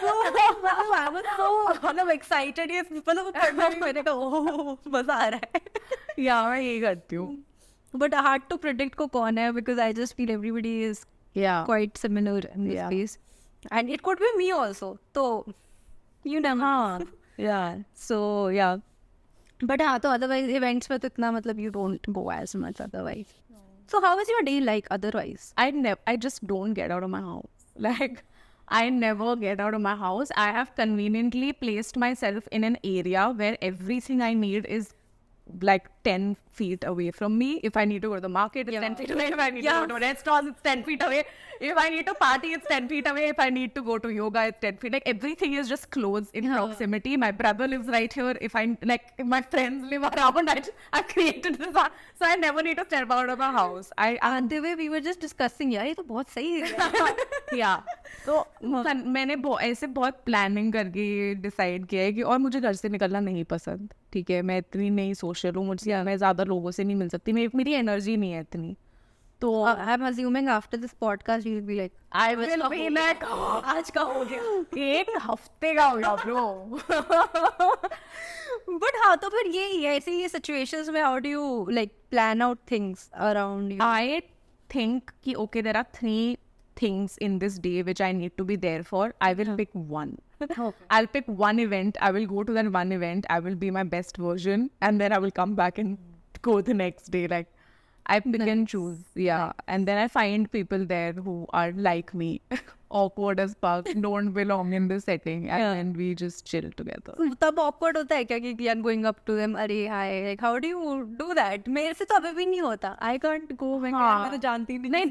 I was so मतलब excited. ये मतलब पढ़ना भी मैंने कहा ओह मजा आ रहा है. Yeah, मैं यही करती हूँ. But hard to predict को कौन है, because I just feel everybody is quite similar in this space, and it could be me also. So you never know. Yeah. So yeah. But हाँ, तो otherwise events में तो इतना मतलब you don't go as much otherwise. So how was your day like otherwise? I just don't get out of my house. Like, I never get out of my house. I have conveniently placed myself in an area where everything I need is like 10 feet away from me. If I need to go to the market, it's 10 feet away. If I need to go to a restaurant, it's 10 feet away. If I need to party, it's 10 feet away. If I need to go to yoga, it's 10 feet. Like everything is just close in proximity. My brother lives right here. If my friends live around, I've created this. So I never need to step out of my house. आते हुए we were just discussing, यार ये तो बहुत सही है. या तो मैंने ऐसे बहुत प्लानिंग करके डिसाइड किया है कि और मुझे घर से निकलना नहीं पसंद. ठीक है, मैं इतनी नहीं सोशल हूँ, मुझसे मैं ज़्यादा लोगों से नहीं मिल सकती, मेरी एनर्जी नहीं है इतनी. तो I'm assuming after this podcast you will be like, I will be like, आज का हो गया, एक हफ्ते का हो गया bro. but हाँ तो फिर ये ऐसे ये situations में how do you like plan out things around you? I think कि okay, there are 3 things in this day which I need to be there for. I will pick one. Okay. I'll pick one event. I will go to that one event. I will be my best version, and then I will come back and go the next day. Like I pick and choose. Yeah, and then I find people there who are like me, awkward as fuck, don't belong in this setting, and then we just chill together. तब awkward होता है क्या कि we are going up to them, अरे hi, like how do you do that? मेरे से तो अभी भी नहीं होता. I can't go मैं तो जानती नहीं. नहीं,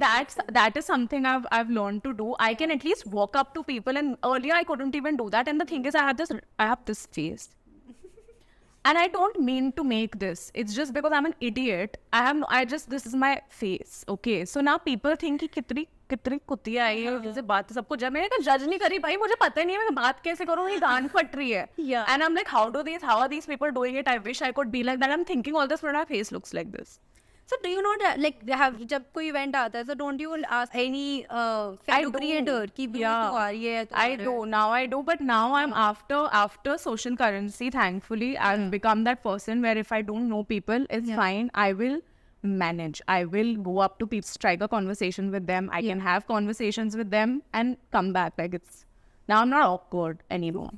that is something I've learned to do. I can at least walk up to people, and earlier I couldn't even do that. And the thing is, I have this face. And I don't mean to make this. It's just because I'm an idiot. This is my face. Okay. So now people think कि कितनी कुतिया है ये, जैसे बात सबको जब मैंने कहा जज नहीं करी भाई, मुझे पता नहीं है मैं बात कैसे करूँ, ये गान फट रही है. And I'm like, how are these people doing it? I wish I could be like that. I'm thinking all this, but my face looks like this. So do you not like जब कोई event आता है, so don't you ask any fellow creator कि तू आ रही है? I do, but now I'm after social currency. Thankfully, I've become that person where if I don't know people, it's fine. I will manage. I will go up to people, strike a conversation with them. I can have conversations with them and come back. Like now I'm not awkward anymore.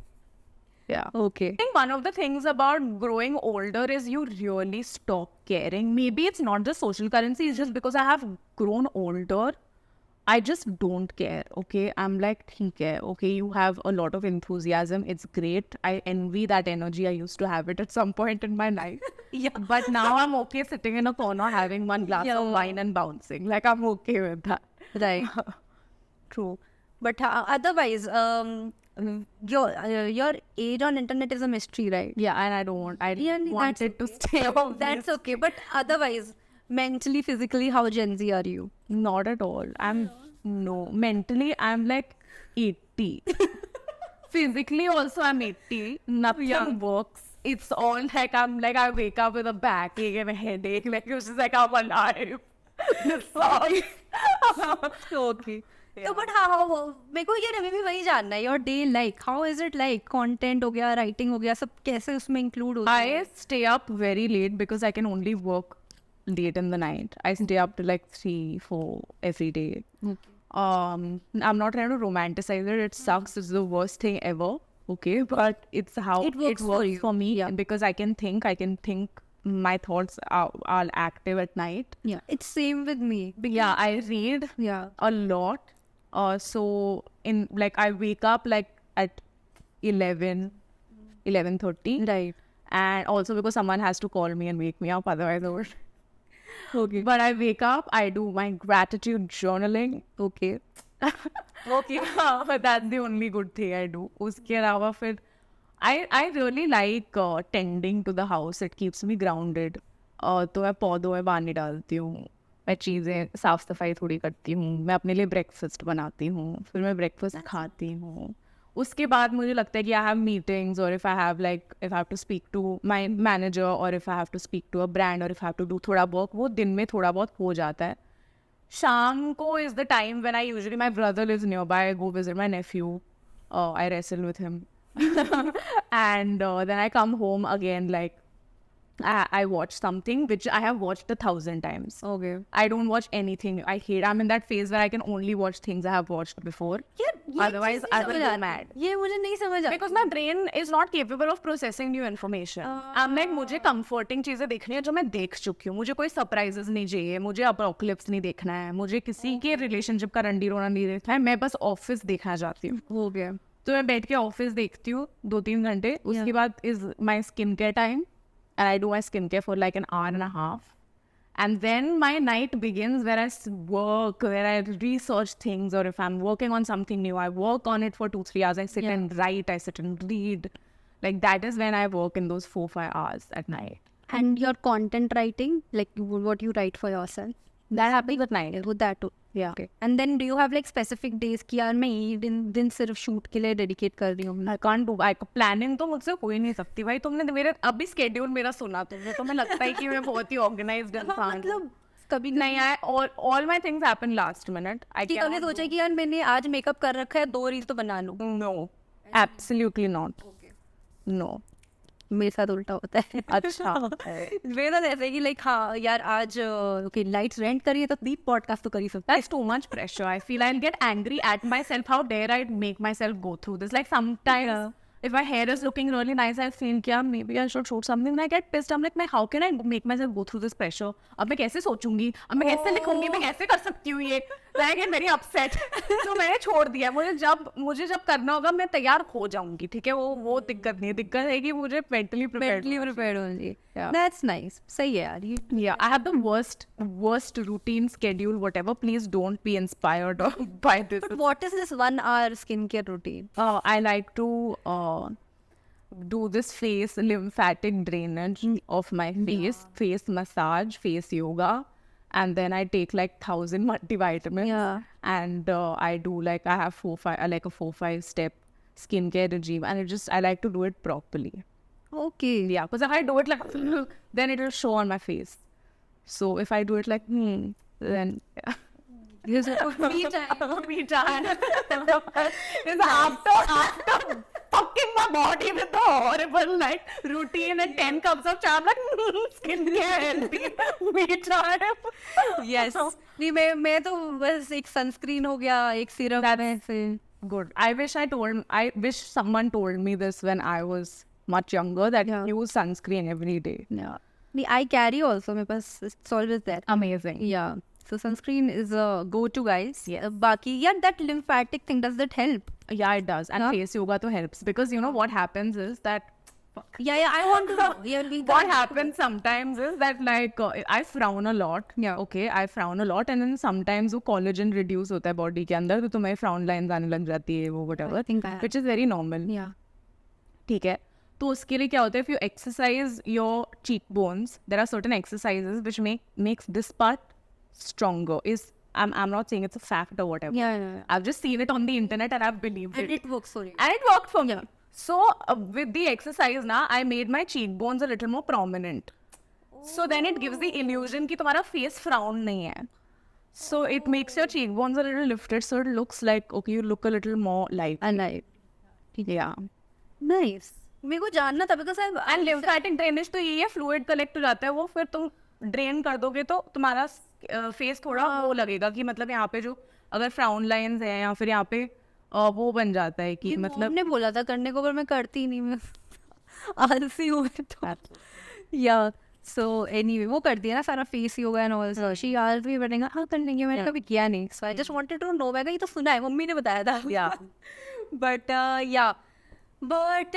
Yeah. Okay. I think one of the things about growing older is you really stop caring. Maybe it's not the social currency, it's just because I have grown older. I just don't care. Okay. I'm like, theek hai. Okay, you have a lot of enthusiasm. It's great. I envy that energy. I used to have it at some point in my life. But now I'm okay sitting in a corner having one glass of wine and bouncing. Like I'm okay with that. Right. True. But otherwise, your age on internet is a mystery, right? Yeah, and I wanted to stay on. That's okay. But otherwise, mentally, physically, how Gen Z are you? Not at all. Mentally, I'm like 80. Physically also, I'm 80. Nothing works. It's all like, I wake up with a backache and a headache. Like, it's just like, I'm alive. Okay. तो but हाँ मेरे को यार अभी भी वही जानना है, your day like how is it like, content हो गया, राइटिंग हो गया, सब कैसे उसमें इंक्लूड होता है? I stay up very late because I can only work late in the night. I stay up till like 3-4 every day. I'm not trying to romanticize it. It sucks. It's the worst thing ever. Okay, but it's how it works for me because I can think. My thoughts are active at night. Yeah, it's same with me. Yeah, I read a lot. So in like I wake up like at 11:30. Right. And also because someone has to call me and wake me up, otherwise I would. Okay. But I wake up, I do my gratitude journaling. Okay. Okay. But that's the only good thing I do. उसके अलावा फिर I really like tending to the house. It keeps me grounded. तो मैं पौधों में पानी डालती हूँ, मैं चीज़ें साफ सफाई थोड़ी करती हूँ, मैं अपने लिए ब्रेकफास्ट बनाती हूँ, फिर मैं ब्रेकफास्ट खाती हूँ. उसके बाद मुझे लगता है कि आई हैव मीटिंग्स और if I have to speak to my manager और if I have to speak to a brand और if I have to do थोड़ा वर्क, वो दिन में थोड़ा बहुत हो जाता है. शाम को is the time when I usually, my brother lives near by, I go visit my nephew, I wrestle with him. And then I come home again, like I watch something which I have watched 1,000 times. Okay. I don't watch anything. I'm in that phase where I can only watch things I have watched before. Otherwise I will go mad. ये मुझे नहीं समझ आता. Because my brain is not capable of processing new information. I'm like, मुझे comforting चीजें देखनी है जो मैं देख चुकी हूँ. मुझे कोई surprises नहीं चाहिए. मुझे apocalypse नहीं देखना है. मुझे किसी के relationship का रंडी रोना नहीं देखना है. मैं बस office देखना चाहती हूँ. हो गया. तो मैं बैठ के ऑफिस देखती हूँ 2-3 घंटे. उसके बाद is my skin care time. and I do my skincare for like an hour and a half. And then my night begins where I work, where I research things, or if I'm working on something new, I work on it for 2-3 hours. I sit and write, I sit and read. Like that is when I work in those 4-5 hours at night. And your content writing, like what you write for yourself, That happens at night. with that too. Yeah. Okay. And then do you have like specific days कि यार मैं ये दिन सिर्फ shoot के लिए dedicate कर रही हूँ? I can't do. Planning तो मुझसे हो ही नहीं सकती भाई. तुमने मेरे अभी schedule मेरा सुना तुमने, तो मैं लगता है कि मैं बहुत ही organized इंसान. मतलब कभी नहीं आया. All my things happen last minute. I कि कभी सोचा कि यार मैंने आज मेकअप कर रखा है, 2 रील तो बना लूँ. No, absolutely not. No. मेरे साथ उल्टा होता है. अच्छा. मेरा तो ऐसा है कि लाइक हाँ यार आज ओके लाइट्स रेंट करिए तो डीप पॉडकास्ट तो कर ही सकते. That's too much pressure. I feel I'll get angry at myself. How dare I make myself go through this? Like sometimes if my hair is looking really nice, I feel कि maybe I should shoot something. And I get pissed. I'm like, how can I make myself go through this pressure? अब मैं कैसे सोचूंगी? अब मैं कैसे लिखूंगी? मैं कैसे कर सकती हूँ ये? So I get very upset. तो मैंने छोड़ दिया. मुझे जब करना होगा मैं तैयार हो जाऊंगी. ठीक है, वो दिक्कत नहीं. दिक्कत है कि मुझे mentally prepared होना चाहिए. Yeah. That's nice. सही है यार. Yeah, I have the worst routine schedule, whatever. Please don't be inspired by this. What is this 1 hour skincare routine? I like to do this face lymphatic drainage of my face, face massage, face yoga, and then I take like 1,000 multivitamins. Yeah. And I do like I have 4-5 step skincare regime, and I like to do it properly. Okay. Yeah, because if I do it like then it will show on my face. So if I do it like then yeah. Me time. Me time. It's after fucking my body with the horrible like routine and 10 cups of chai. I'm like skincare healthy. Me time. Yes. नहीं मैं तो बस एक sunscreen हो गया, एक serum में से. Good. I wish someone told me this when I was much younger that use sunscreen every day. Yeah. I carry also. मेरे पास it's always there. Amazing. Yeah. So sunscreen is a go-to, guys. Yes. बाकी yeah, that lymphatic thing, does that help? Yeah, it does. And face yoga too helps because you know what happens is that Yeah, I want to know. Yeah, what happens sometimes is that like I frown a lot. Yeah. Okay, I frown a lot and then sometimes वो collagen reduce होता है body के अंदर तो तुम्हें frown lines आने लग जाती है वो whatever. I think I have. Which is very normal. Yeah. ठीक है. तो उसके लिए क्या होता है if you exercise your cheekbones, there are certain exercises which makes this part stronger. I'm not saying it's a fact or whatever. Yeah. I've just seen it on the internet and I've believed And it. it works for you. And it worked for me. So with the exercise now, I made my cheekbones a little more prominent. So then it gives the illusion कि तुम्हारा face frown नहीं है. So it makes your cheekbones a little lifted, so it looks like okay, you look a little more light. Alive. Yeah. Nice. मेरे को जानना था because And lymphatic drainage तो ये है, fluid collect हो जाता है वो फिर तुम drain कर दोगे तो तुम्हारा face थोड़ा वो लगेगा कि मतलब यहाँ पे जो अगर frown lines है या फिर यहाँ पे वो बन जाता है कि मतलब हमने बोला था करने को पर मैं करती नहीं, मैं आलसी हूँ तो. Yeah. So anyway, वो करती है ना सारा face yoga and all. So she asked me बनेगा हाँ कर लेंगे, मैंने कभी किया नहीं. So I just wanted to know. मैं कहा ये तो सुना है, मम्मी ने बताया था. Yeah. But yeah. But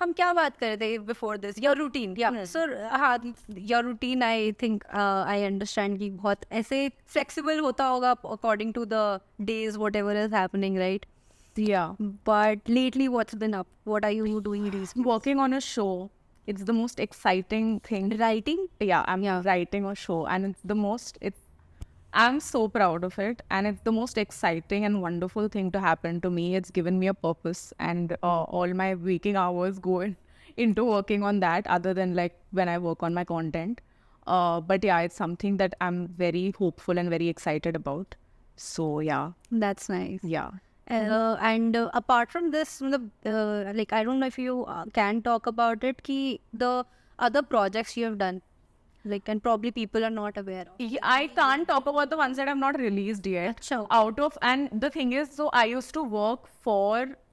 हम क्या बात कर रहे थे before this? Your routine. Yeah. So हाँ, your routine I think I understand कि बहुत ऐसे flexible होता होगा according to the days whatever is happening, right? Yeah. But lately what's been up? What are you doing these? Working on a show. It's the most exciting thing. Writing? Yeah, I'm writing a show and I'm so proud of it and it's the most exciting and wonderful thing to happen to me. It's given me a purpose and all my waking hours go into working on that other than like when I work on my content. But yeah, it's something that I'm very hopeful and very excited about. So yeah. That's nice. Yeah. And apart from this, like I don't know if you can talk about it, ki the other projects you have done, like and probably people are not aware of. Yeah, I can't talk about the ones that have not released yet. Achha. And the thing is, so I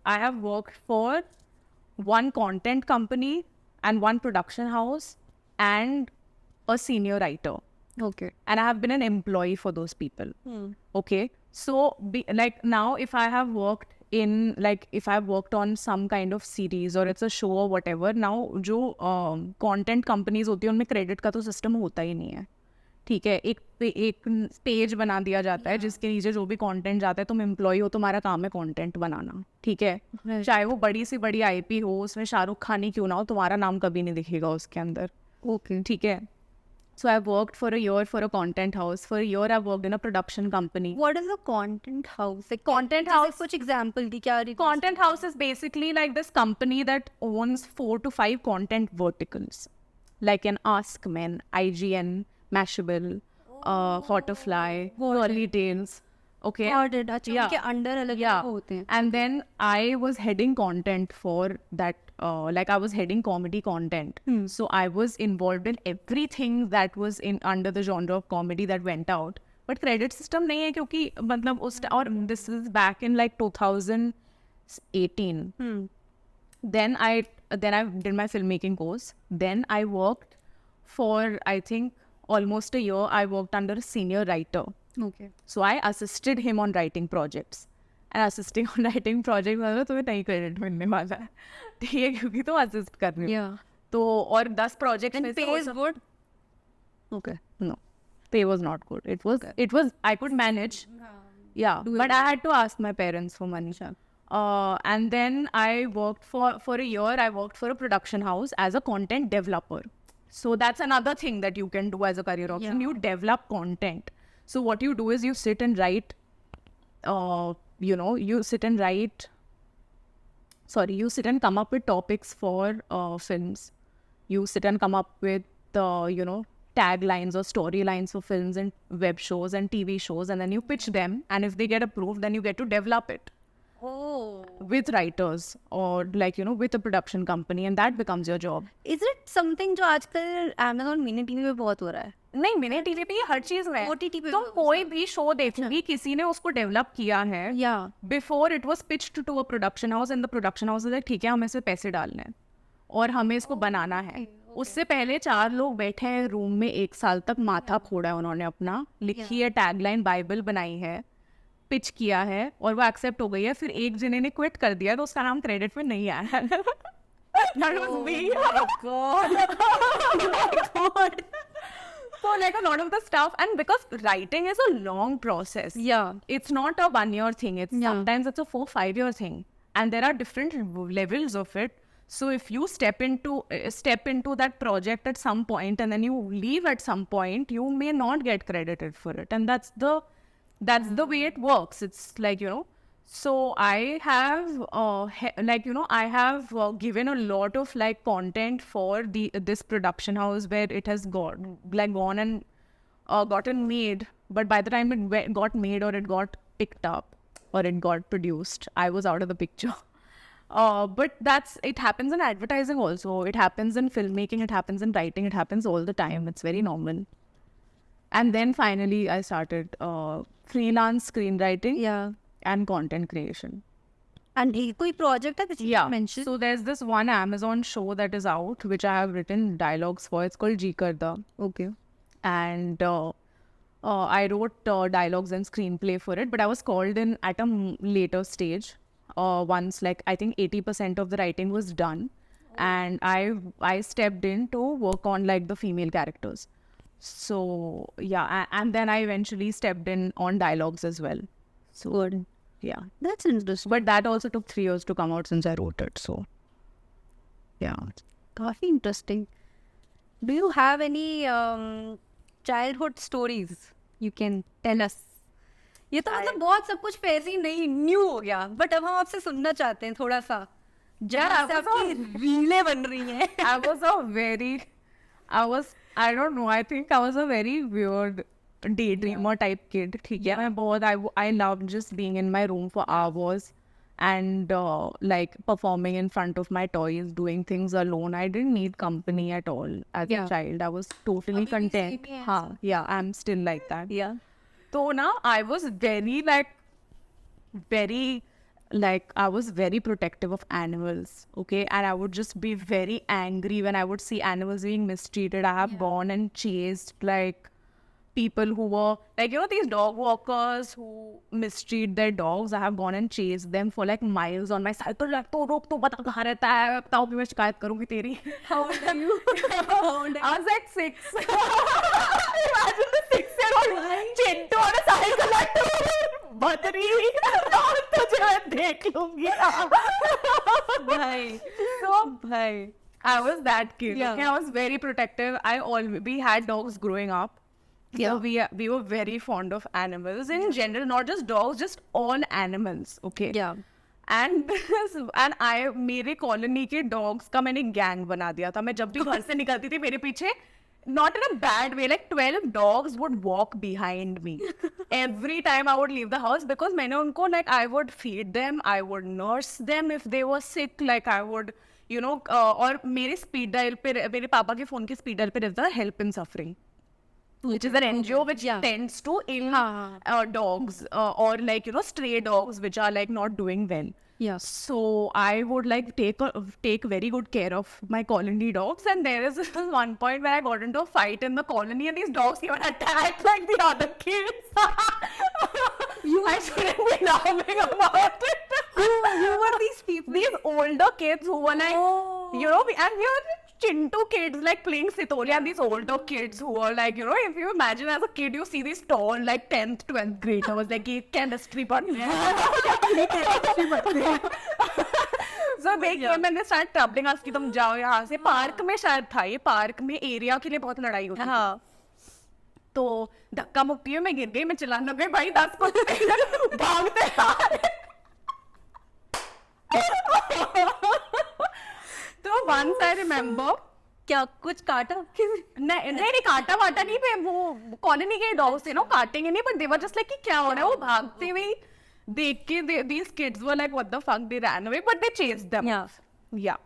have worked for one content company and one production house and a senior writer. Okay. And I have been an employee for those people. Okay. So like now if I have worked in like if I've worked on some kind of series or it's a show or whatever, now जो content companies होती है उनमें credit का तो system होता ही नहीं है, ठीक है. एक पेज बना दिया जाता है जिसके नीचे जो भी कंटेंट जाता है, तुम एम्प्लॉय हो, तुम्हारा काम है कंटेंट बनाना, ठीक है. चाहे वो बड़ी से बड़ी आईपी हो, उसमें शाहरुख खान ही क्यों ना हो, तुम्हारा नाम कभी नहीं दिखेगा उसके अंदर. Okay. ठीक है. So I worked for a year for a content house. For a year I worked in a production company. What is a content house? Like, Content जैसे house- कुछ example दी क्या? Content house is basically like this company that owns 4 to 5 content verticals, like an Ask Men, IGN, Mashable, Hotterfly, Girly Tales. Okay. Got it. अच्छा, Yeah. उनके under अलग Yeah. अलग होते हैं. And then I was heading content for that, like I was heading comedy content. So I was involved in everything that was in under the genre of comedy that went out. But credit system नहीं है क्योंकि मतलब उस और this is back in like 2018. Then I did my filmmaking course. Then I worked for, I think, almost a year. I worked under a senior writer. Okay. So I assisted him on writing projects. And assisting on writing projects मतलब तुम्हें नहीं credit मिलने वाला है, ठीक है, क्योंकि तुम assist कर रही हो. Yeah. तो और 10 projects में And से pay is good. Okay. No, pay was not good. It was I could manage. Yeah, but I had to ask my parents for money. And then I worked for a year. I worked for a production house as a content developer. So that's another thing that you can do as a career option. Yeah. You develop content. So what you do is you sit and write. You sit and write. Sorry, you sit and come up with topics for films. You sit and come up with taglines or storylines for films and web shows and TV shows, and then you pitch them. And if they get approved, then you get to develop it Oh. with writers or with a production company, and that becomes your job. Is it something जो आजकल Amazon Mini TV पे बहुत हो रहा है? नहीं, mini TV पे ये हर चीज में OTT पे तुम कोई भी शो देखोगी, किसी ने उसको डेवलप किया है. Yeah. Before it was pitched to a production house and the production house is like ठीक है, हमें इसमें पैसे डालने हैं और हमें इसको बनाना है. उससे पहले 4 लोग बैठे हैं रूम में, 1 साल तक माथा फोड़ा है उन्होंने अपना, लिखी है टैगलाइन, बाइबल बनाई है, पिच किया है और वो एक्सेप्ट हो गई है. फिर एक जने ने क्विट कर दिया तो उसका नाम क्रेडिट में नहीं आया है. That was me. God. So like a lot of the stuff, and because writing is a long process. Yeah. It's not a 1-year thing. It's Yeah. sometimes it's a 4-5 year thing, and there are different levels of it. So if you step into that project at some point and then you leave at some point, you may not get credited for it, and that's the way it works. It's like So I have I have given a lot of like content for this production house where it has gone and gotten made, but by the time it got made or it got picked up or it got produced, I was out of the picture. But it happens in advertising also. It happens in filmmaking. It happens in writing. It happens all the time. It's very normal. And then finally, I started freelance screenwriting. Yeah. And content creation. And एक कोई project है which you Yeah. mentioned? So there's this one Amazon show that is out, which I have written dialogues for. It's called Ji Karda. Okay. And I wrote dialogues and screenplay for it, but I was called in at a later stage. Once like I think 80% of the writing was done, and I stepped in to work on like the female characters. So yeah, and then I eventually stepped in on dialogues as well. So Good. yeah, That's interesting. but that also took 3 years to come out since I wrote it. So yeah. काफी interesting. Do you have any childhood stories you can tell us? ये तो मतलब बहुत सब कुछ वैसे ही नहीं new हो गया, बट अब हम आपसे सुनना चाहते हैं थोड़ा सा जहाँ से आपकी रीलें बन रही हैं. I don't know, I think I was a very weird daydreamer type kid. ठीक है, मैं बहुत I loved just being in my room for hours and like performing in front of my toys, doing things alone. I didn't need company at all as a Yeah. child. I was totally अभी भी content. same ही है हाँ, yeah, I'm still like that. Yeah. So now I was very protective of animals, okay? And I would just be very angry when I would see animals being mistreated. I have gone and chased like people who were like, these dog walkers who mistreat their dogs. I have gone and chased them for like miles on my cycle. Like, तो रोक, तो बता कहाँ रहता है, बताओ भी मैं शिकायत करूँगी तेरी. How old are you? How old are you? I was like 6. Imagine the 6-year-old Chintu on a cycle like, बदरी, तुझे मैं देख लूँगी. भाई. So भाई. I was that kid. Yeah. Okay, I was very protective. We had dogs growing up. Yeah. So we were very fond of animals in general, not just dogs, just all animals. Okay. Yeah. And मेरे colony के dogs का मैंने gang बना दिया था. मैं जब भी घर से निकलती थी मेरे पीछे, not in a bad way, like 12 dogs would walk behind me every time I would leave the house, because मैंने उनको like I would feed them, I would nurse them if they were sick, like I would और मेरे speed dial पे, मेरे पापा के phone के speed dial पे रहता है help in suffering, which is an NGO which tends to ill dogs or like stray dogs which are like not doing well. Yes. So I would like take very good care of my colony dogs, and there is this one point where I got into a fight in the colony and these dogs even attacked like the other kids. I shouldn't be laughing about it. Who were these people? These older kids who were like, and we were Chintu kids like playing Situationships, and these older kids who were like, if you imagine as a kid, you see these tall, like 10th, 12th graders, like, chemistry partner. So they came and they started troubling us कि तुम जाओ यहाँ से. Park में शायद था ये, park में एरिया के लिए बहुत लड़ाई होती है. तो धक्का मुक्की में गिर गई, मैं चिल्लाने लग गई, भाई 10 को भागते तो once I remember, क्या कुछ काटा? नहीं काटा वाटा नहीं, पे वो कॉलोनी के डॉग्स थे ना, काटेंगे नहीं, but they were just like कि क्या हो रहा है, वो भागते हुए देख के these kids were like what the fuck, they ran away, but they chased them. Yeah.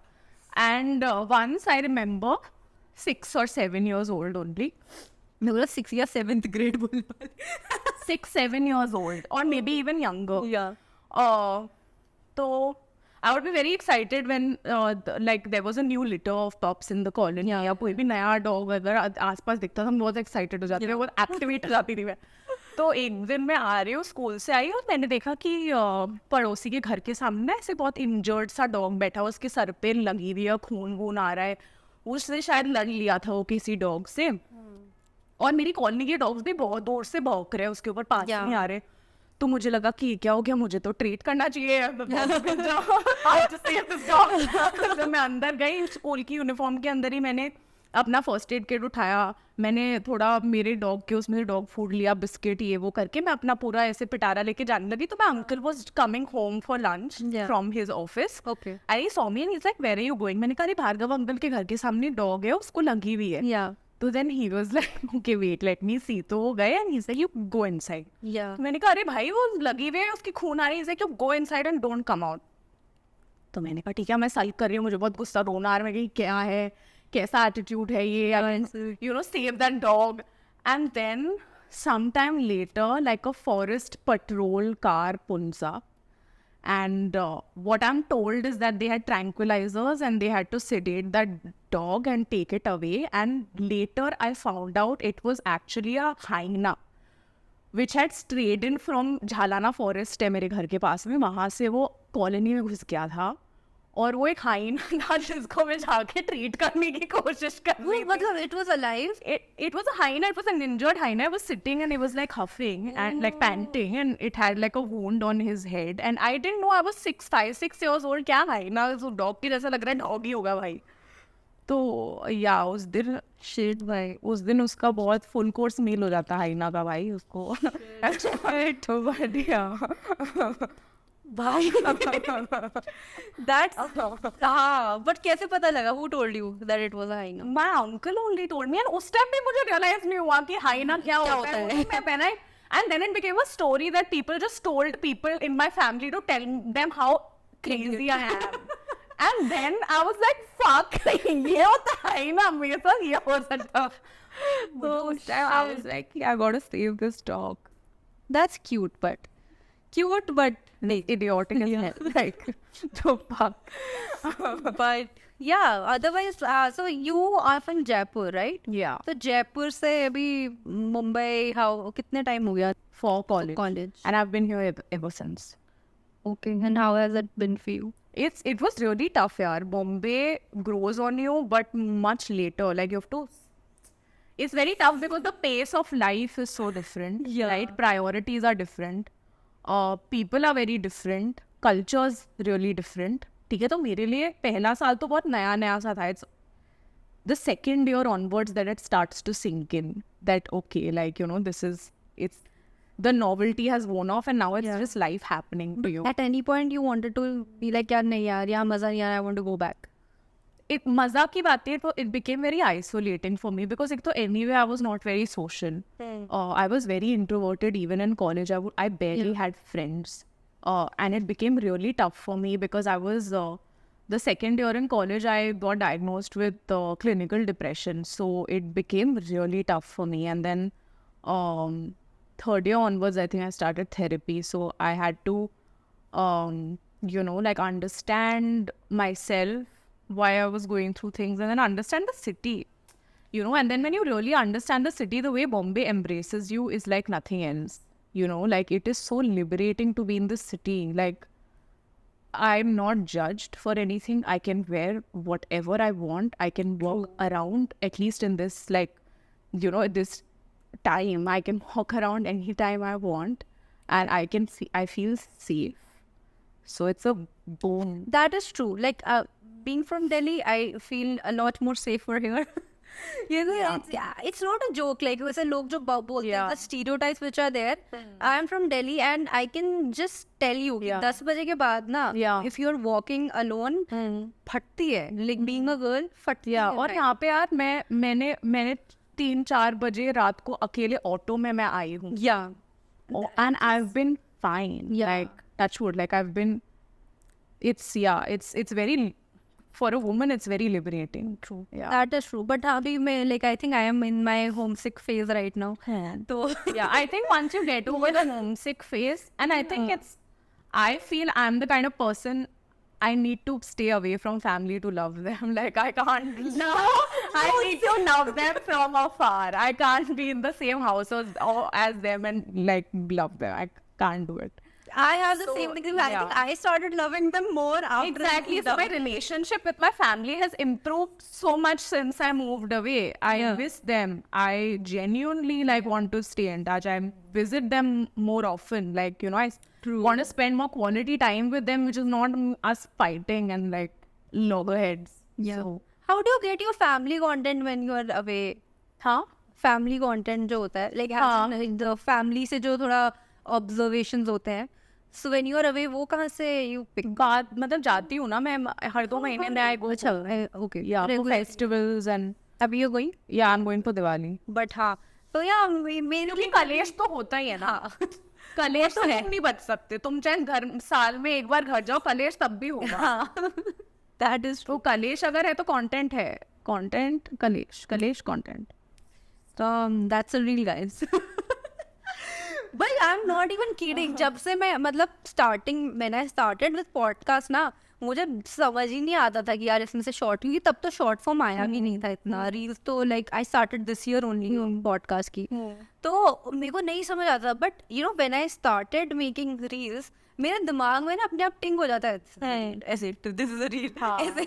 And once I remember 6 or 7 years old only. मैं बोला 6 या 7th grade बोलने 6-7 years old or maybe even younger. Yeah. So I would be very excited when like there was a new litter of pups in the colony. या कोई भी नया dog अगर आसपास दिखता था, मैं बहुत excited हो जाती थी, बहुत activate हो जाती थी मैं. तो एक दिन मैं आ रही हूँ, स्कूल से आई और मैंने देखा कि पड़ोसी के घर के सामने ऐसे बहुत इंजर्ड सा डॉग बैठा हुआ, उसके सर पे लगी हुई है, खून वून आ रहा है, उसने शायद लड़ लिया था वो किसी डॉग से. और मेरी कॉलोनी के डॉग्स भी बहुत दूर से भौंक रहे हैं, उसके ऊपर पास नहीं आ रहे. तो मुझे लगा कि क्या हो गया, मुझे तो ट्रीट करना चाहिए. तो मैं अंदर गई, स्कूल की यूनिफॉर्म के अंदर ही मैंने अपना फर्स्ट एड किट उठाया, मैंने थोड़ा मेरे डॉग के उसमें डॉग फूड लिया, बिस्किट ये वो करके मैं अपना पूरा ऐसे पिटारा लेके जाने लगी. तो मैं uncle was coming home for lunch from his office. I saw me and he is like where are you going. मैंने कहा भार्गव अंकल के घर के सामने डॉग है, उसको लगी हुई है. तो then he was like okay wait let me see. तो वो गए and he said you go inside. मैंने कहा अरे भाई वो लगी हुई है, उसकी खून आ रही है, ही said you go inside and don't come out. तो मैंने कहा ठीक है, मैं सल्क कर रही हूँ, मुझे बहुत गुस्सा रोना आ रहा है, मैं क्या है, कैसा एटीट्यूड है ये, save that dog. And then sometime later, like a forest patrol car pulls up, and what I'm told is that they had tranquilizers and they had to sedate that dog and take it away. And later I found out it was actually a hyena which had strayed in from Jhalana forest है मेरे घर के पास में, वहाँ से वो colony में घुस गया था. और वो एक हाइना था जिसको मैं जाके ट्रीट करने की कोशिश कर रही थी. मतलब it was alive? It was a hyena. It was an injured hyena. It was sitting and it was like huffing and like panting, and it had like a wound on his head. And I didn't know. I was 6 years old. क्या hyena? तो dog की जैसा लग रहा है, dog ही होगा भाई. तो या उस दिन शिट भाई, उस दिन उसका बहुत फुल कोर्स मील हो जाता हाइना का भाई उसको. तो बढ़िया भाई. That's but कैसे पता लगा? Who told you that it was a hyena? My uncle only told me, and उस टाइम भी मुझे realize नहीं हुआ कि hyena क्या होता है. मैं पहना है, and then it became a story that people just told people in my family to tell them how crazy I am. And then I was like, fuck, ये होता है ना, मेरे साथ ये हो सकता. So उस time I was like, I gotta save this dog. That's cute, but नहीं, idiotic as hell. Like, so fuck. But Yeah, otherwise, so you are from Jaipur, right? Yeah. तो जयपुर से अभी मुंबई how कितने time हो गया? For college. College. And I've been here ever since. Okay, and how has it been for you? It was really tough, yaar. Bombay grows on you, but much later. Like you have to. It's very tough because the pace of life is so different. Yeah. Right? Priorities are different. People are very different. Cultures really different. ठीक है, तो मेरे लिए पहला साल तो बहुत नया नया सा था. It's the second year onwards that it starts to sink in that okay, like you know, it's the novelty has worn off and now it's just life happening to you. At any point you wanted to be like यार नहीं यार यहाँ मजा नहीं आ रहा, I want to go back. It मजा की बात है, it became very isolating for me because एक तो anyway I was not very social. I was very introverted even in college. I barely had friends. And it became really tough for me because I was the second year in college I got diagnosed with clinical depression, so it became really tough for me. And then third year onwards I think I started therapy, so I had to you know, like understand myself, why I was going through things, and then understand the city, you know. And then when you really understand the city, the way Bombay embraces you is like nothing else, you know. Like it is so liberating to be in the city. Like I'm not judged for anything. I can wear whatever I want. I can walk around, at least in this, like, you know, this time I can walk around anytime I want, and I feel safe. So it's a boon. That is true. Like being from Delhi, I feel a lot more safer here. You know, it's not a joke. Like वैसे लोग जो बोलते हैं, the stereotypes which are there. I am from Delhi and I can just tell you, 10 बजे के बाद ना, if you're walking alone, फटती है. Like being a girl, फटती है. और यहाँ पे यार मैंने 3-4 बजे रात को अकेले ऑटो में मैं आई हूँ. Yeah. And I've been fine. Like touch wood. Like I've been. It's very. For a woman, it's very liberating. True. Yeah. That is true. But अभी मैं like I think I am in my homesick phase right now. So yeah, I think once you get over the homesick phase, and I think I feel I'm the kind of person I need to stay away from family to love them. Like I can't. No, I need to love them from afar. I can't be in the same house as them and like love them. I can't do it. I have the same thing. I think I started loving them more after. Exactly. So my relationship with my family has improved so much since I moved away. I miss them. I genuinely like want to stay in touch. I visit them more often. Like, you know, I want to spend more quality time with them, which is not us fighting and like loggerheads. Yeah. So, how do you get your family content when you are away? हाँ? Family content जो होता है, like the family से जो थोड़ा observations होते हैं. So when you are away, वो कहाँ से you pick? बात मतलब जाती हूँ ना मैं हर 2 महीने में I go. अच्छा, okay. Yeah, for festivals and. अभी you're going? Yeah, I'm going for Diwali. But हाँ, तो यार मेरे क्योंकि कलेश तो होता ही है ना. कलेश तो नहीं बच सकते. तुम चाहे घर साल में एक बार घर जाओ, कलेश तब भी होगा. That is तो कलेश अगर है तो कंटेंट है. कंटेंट कलेश content. So that's a real guys. But I'm not even kidding. जब से मैं मतलब when I started with podcast ना, मुझे समझ ही नहीं आता था कि यार इसमें से शॉर्ट, क्योंकि तब तो शॉर्ट फॉर्म आया भी नहीं था इतना. रील्स तो like I started this year only podcast की. तो मेरे को नहीं समझ आता. But you know when I started making reels, मेरे दिमाग में ना अपने आप टिंग हो जाता है ऐसे, दिस इज अ रील ऐसे.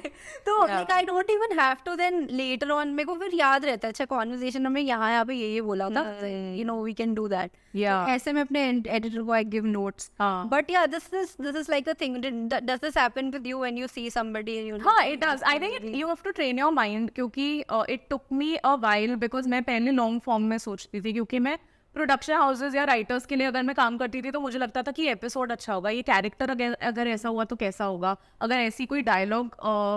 तो like I don't even have to then later on मेरे को फिर याद रहता है, अच्छा कॉन्वर्सेशन में यहाँ पे ये बोला था, you know we can do that. ऐसे मैं अपने एडिटर को I give notes. But yeah this is like a thing. Does this happen with you when you see somebody? हाँ, it does. I think you have to train your mind, क्योंकि it took me a while because मैं पहले long form में सोचती थी, क्योंकि मैं production houses या राइटर्स के लिए अगर मैं काम करती थी तो मुझे लगता था कि एपिसोड अच्छा होगा, ये कैरेक्टर अगर ऐसा हुआ तो कैसा होगा, अगर ऐसी कोई डायलॉग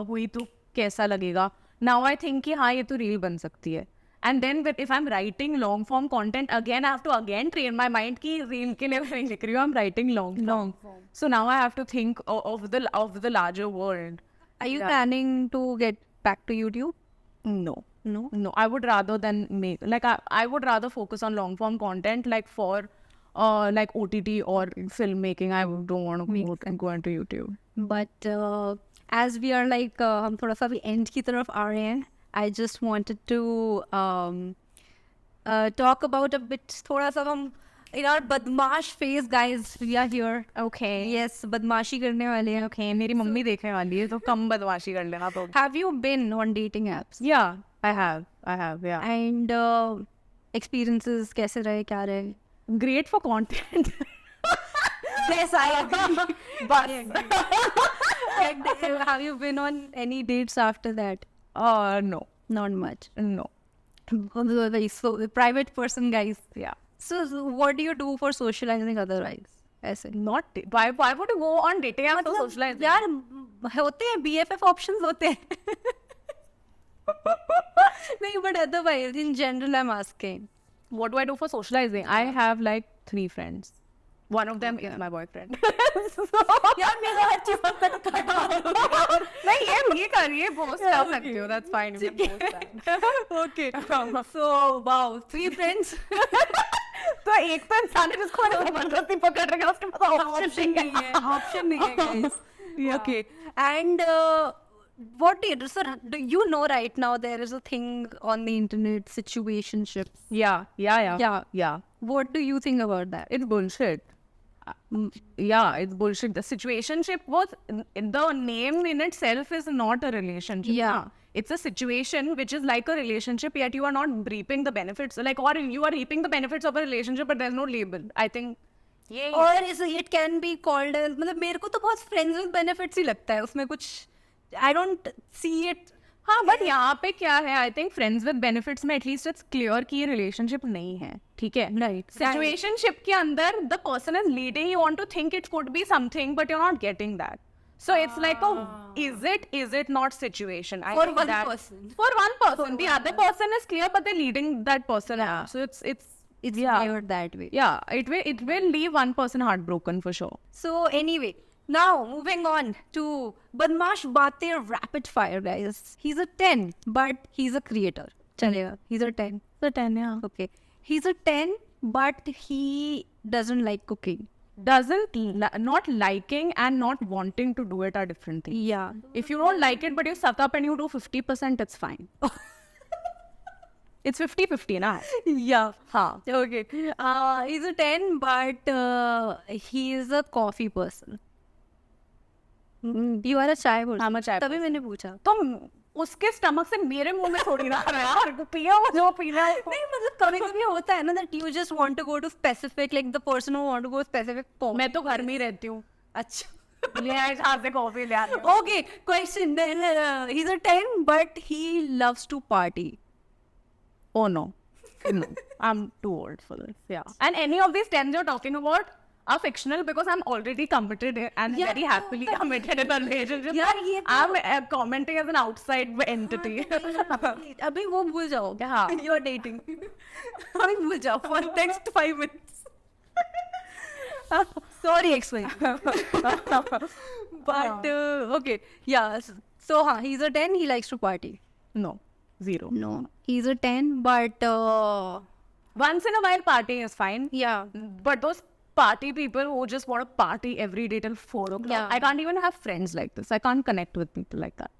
हुई तो कैसा लगेगा. नाउ आई थिंक कि हाँ ये तो रील बन सकती है. And then if I am writing long form content again I have to again train my mind कि रील के लिए मैं नहीं लिख रही हूँ, I am writing long form. So now I have to think of the larger world. Are you planning to get back to YouTube? No, I would rather than make, like I would rather focus on long form content, like for like OTT or filmmaking. I don't want to go into YouTube. But as we are like हम थोड़ा सा भी end की तरफ आ रहे हैं, I just wanted to talk about a bit थोड़ा सा हम in our बदमाश phase, guys. We are here. Okay. Yes, बदमाशी करने वाले हैं. Okay, मेरी मम्मी देखने वाली है तो कम बदमाशी कर लेना तो. Have you been on dating apps? Yeah, I have, yeah. And experiences कैसे रहे, क्या रहे? Great for content. Yes, I agree. But and have you been on any dates after that? No, Not much. no. So private person, guys. Yeah. So what do you do for socializing otherwise? ऐसे Not why would you go on dating apps to socialize? यार होते हैं BFF options होते हैं. नहीं, but otherwise in general I'm asking. What do I do for socializing? I have like 3 friends. One of them is my boyfriend. यार मेरा हर चीज पर नहीं ये करिए post कर सकती हो. That's fine. You can post that. Okay. So wow, 3 friends. तो एक तो इंसान है जिसको जबरदस्ती पकड़ रखा है, उसके पास ऑप्शन नहीं है. ऑप्शन नहीं है, guys. Okay. And what do you, so do you know right now there is a thing on the internet, situationships? Yeah. What do you think about that? It's bullshit. Yeah, it's bullshit. The situationship was the name in itself is not a relationship. Yeah. It's a situation which is like a relationship, yet you are not reaping the benefits. Like, or you are reaping the benefits of a relationship, but there's no label. I think. Yeah. और it can be called as, मतलब मेरे को तो बहुत friends with benefits ही लगता है, उसमें कुछ I don't see it. हाँ, बट यहाँ पे क्या है, I think friends with benefits में एटलीस्ट इट्स क्लियर कि ये रिलेशनशिप नहीं है, ठीक है. Right. सिचुएशनशिप के अंदर the person is leading, you want to think it could be something but you are not getting that. So it's like, is it not situation? I For think one that- person. For one person. The other person is clear, but they're leading that person. Yeah. So it's It's wired that way. Yeah, it will leave one person heartbroken for sure. So anyway, now moving on to Badmash Bate Rapid Fire, guys. He's a 10, but he's a creator. Chalega. He's a 10. So 10, yeah. Okay. He's a 10, but he doesn't like cooking. Not liking and not wanting to do it are different things. Yeah. If you don't like it, but you suck up and you do 50%, it's fine. It's 50-50, na? Yeah. Haan. Okay. He's a 10, but he is a coffee person. You are a chai person. I'm a chai तभी मैंने पूछा. तो उसके stomach से मेरे मुंह में थोड़ी ना आ रहा है यार, पिया वो जो पीना है. नहीं, मतलब कभी कभी होता है ना that you just want to go to specific, like the person who want to go specific point. मैं तो घर में ही रहती हूँ. अच्छा. ले आए जहाँ से कॉफी ले आए. Okay, question. Then he's a 10, but he loves to party. Oh no, I'm too old for this. Yeah, and any of these 10s you're talking about are fictional because I'm already committed and Yeah. very happily committed in a relationship. यार ये I'm commenting as an outside entity. अभी वो भूल जाओ. हाँ. You are dating. अभी भूल जाओ for next 5 minutes. Sorry, explain. But okay, yeah. So he's a 10. He likes to party. No, 0. No, he's a 10, but Once in a while partying is fine. yeah. But those party people who just want to party every day till 4 o'clock. Yeah. I can't even have friends like this. I can't connect with people like that.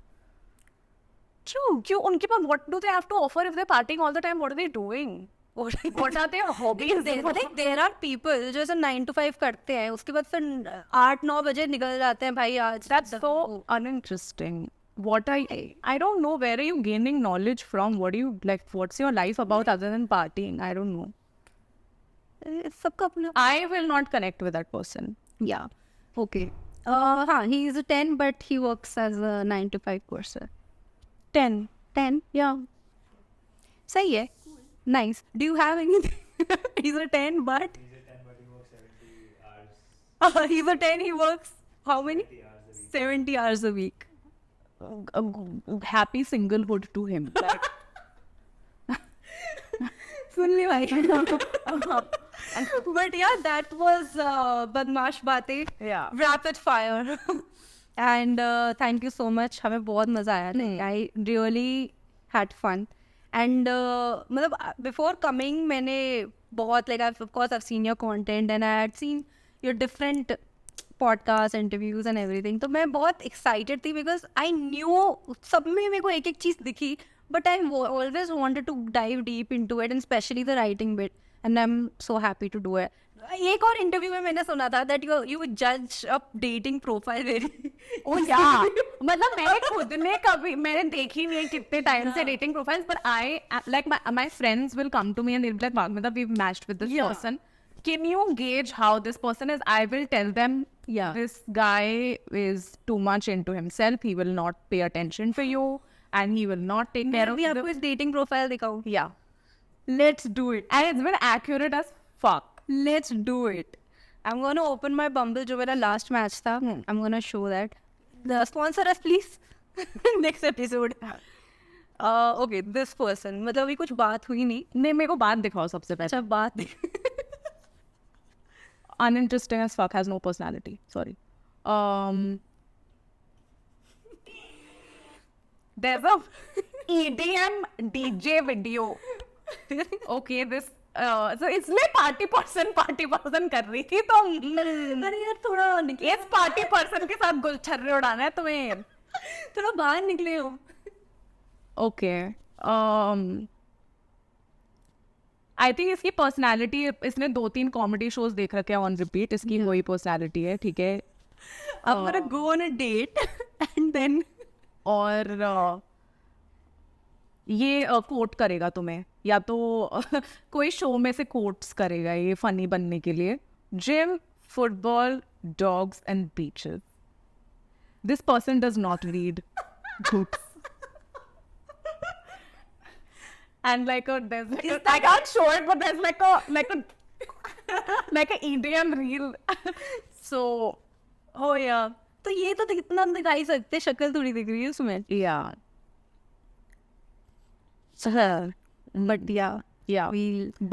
True. क्यों उनके पास what do they have to offer if they're partying all the time? What are they doing? What are their hobbies? There are people जो ऐसे 9 to 5 करते हैं, उसके बाद फिर 8-9 बजे निकल जाते हैं भाई आज. That's so uninteresting. I don't know, where are you gaining knowledge from? What do you like? What's your life about other than partying? I don't know. सबका अपना. I will not connect with that person. Yeah. Okay. हाँ, he is a 10, but he works as a 9 to 5 person. 10. 10. Yeah. सही है. Nice. Do you have anything? He's a 10, but He's a 10, but he works 70 hours. he's a 10. He works how many? 70 hours a week. Happy singlehood to him. Like, सुन ली भाई. But yeah, that was Badmash Bate. Yeah. Rapid fire. And thank you so much. हमें बहुत मजा आया. Like, I really had fun. And मतलब before coming मैंने बहुत, like, of course I've seen your content and I had seen your different podcast interviews and everything, तो मैं बहुत एक्साइटेड थी बिकॉज आई न्यू सब में मेरे को एक एक चीज़ दिखी, but I always wanted to dive deep into it and specially the writing bit, and I am so happy to do it. एक और इंटरव्यू में मैंने सुना था दैट यू जज अ डेटिंग प्रोफाइल वेरी. ओ या मतलब मैंने खुद ने कभी मैंने देखी नहीं है कितने टाइम से dating profiles, but I like my friends will come to me and they'll be like, Vagmita, we've matched with this person. Can you gauge how this person is? I will tell them, this guy is too much into himself. He will not pay attention to you, and he will not take care of मैं आपको इस dating profile दिखाऊं. Yeah, Let's do it. and it's been accurate as fuck. Let's do it. I'm gonna open my Bumble जो मेरा last match था. I'm gonna show that. The sponsor us please. Next episode. Okay, this person. मतलब अभी कुछ बात हुई नहीं. नहीं, मेरे को बात दिखाओ सबसे पहले. अच्छा बात. Uninteresting as fuck, has no personality. Sorry. There's a EDM DJ video. Okay, this. So इसलिए party person कर रही थी तो अरे यार थोड़ा निकले. इस party person के साथ गुलछर्रे उड़ाना है तुम्हें. थोड़ा बाहर निकले हो. Okay. आई थिंक इसकी पर्सनैलिटी, इसने 2-3 कॉमेडी शोज देख रखे हैं ऑन रिपीट, इसकी वही पर्सनैलिटी है, ठीक है. I'm gonna go on a date and then और ये कोट करेगा तुम्हें, या तो कोई शो में से कोट्स करेगा ये फनी बनने के लिए. Gym, football, dogs and beaches. This person does not read books. And like I can't show it, but there's like a EDM reel. So, oh yeah. तो ये तो कितना दिखाई सकते, शक्ल थोड़ी दिख रही है उसमें. yeah, But yeah,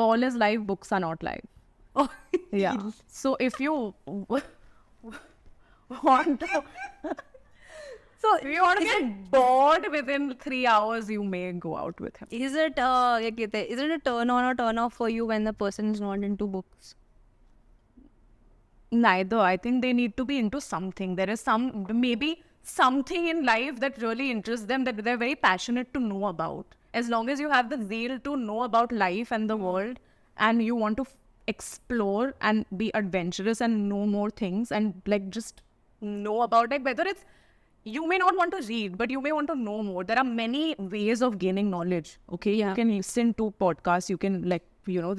ball is live, books are not live. oh, Yeah. So if you want to, if you want to get bored within 3 hours, you may go out with him. is it क्या कहते हैं, is it a turn on or turn off for you when the person is not into books? Neither. I think they need to be into something. There is maybe something in life that really interests them, that they're very passionate to know about. As long as you have the zeal to know about life and the world, and you want to explore and be adventurous and know more things, and like just know about, like, whether it's, you may not want to read, but you may want to know more. There are many ways of gaining knowledge. Okay, Yeah. you can listen to podcasts. You can, like,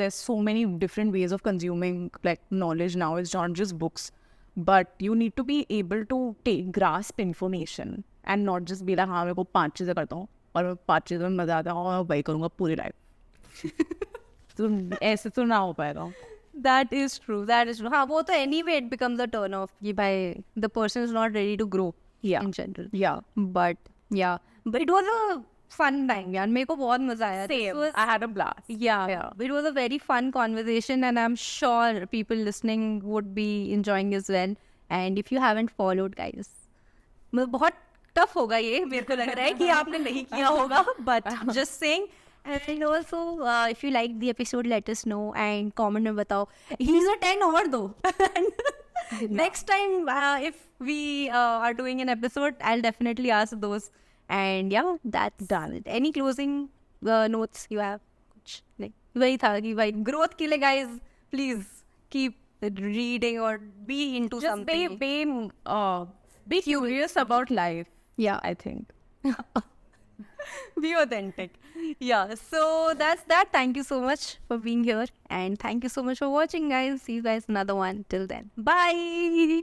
there's so many different ways of consuming like knowledge now. It's not just books, but you need to be able to grasp information and not just be like, हाँ मेरे को 5 चीज़ें करता हूँ और मैं 5 चीज़ों में मजा आता है और वही करूँगा पूरी लाइफ. तो ऐसे तो ना हो पाएगा. That is true. हाँ वो तो anyway it becomes a turn off कि भाई the person is not ready to grow. Yeah. In general. Yeah. But it was a fun time यार, मेरे को बहुत मजा आया. Same. This was, I had a blast. yeah, it was a very fun conversation and I'm sure people listening would be enjoying as well. And if you haven't followed guys, मतलब बहुत tough होगा ये, मेरे को लग रहा है कि आपने नहीं किया होगा, but just saying. And also if you like the episode, let us know and comment में बताओ. He's a 10 और दो. Next time if we are doing an episode, I'll definitely ask those. And yeah, that's done. Any closing notes you have? Like वही था कि भाई growth के लिए guys, please keep reading or be into Just something. be curious about life. Yeah, I think. be authentic. Yeah, so that's that. Thank you so much for being here and thank you so much for watching guys. See you guys another one. Till then, bye.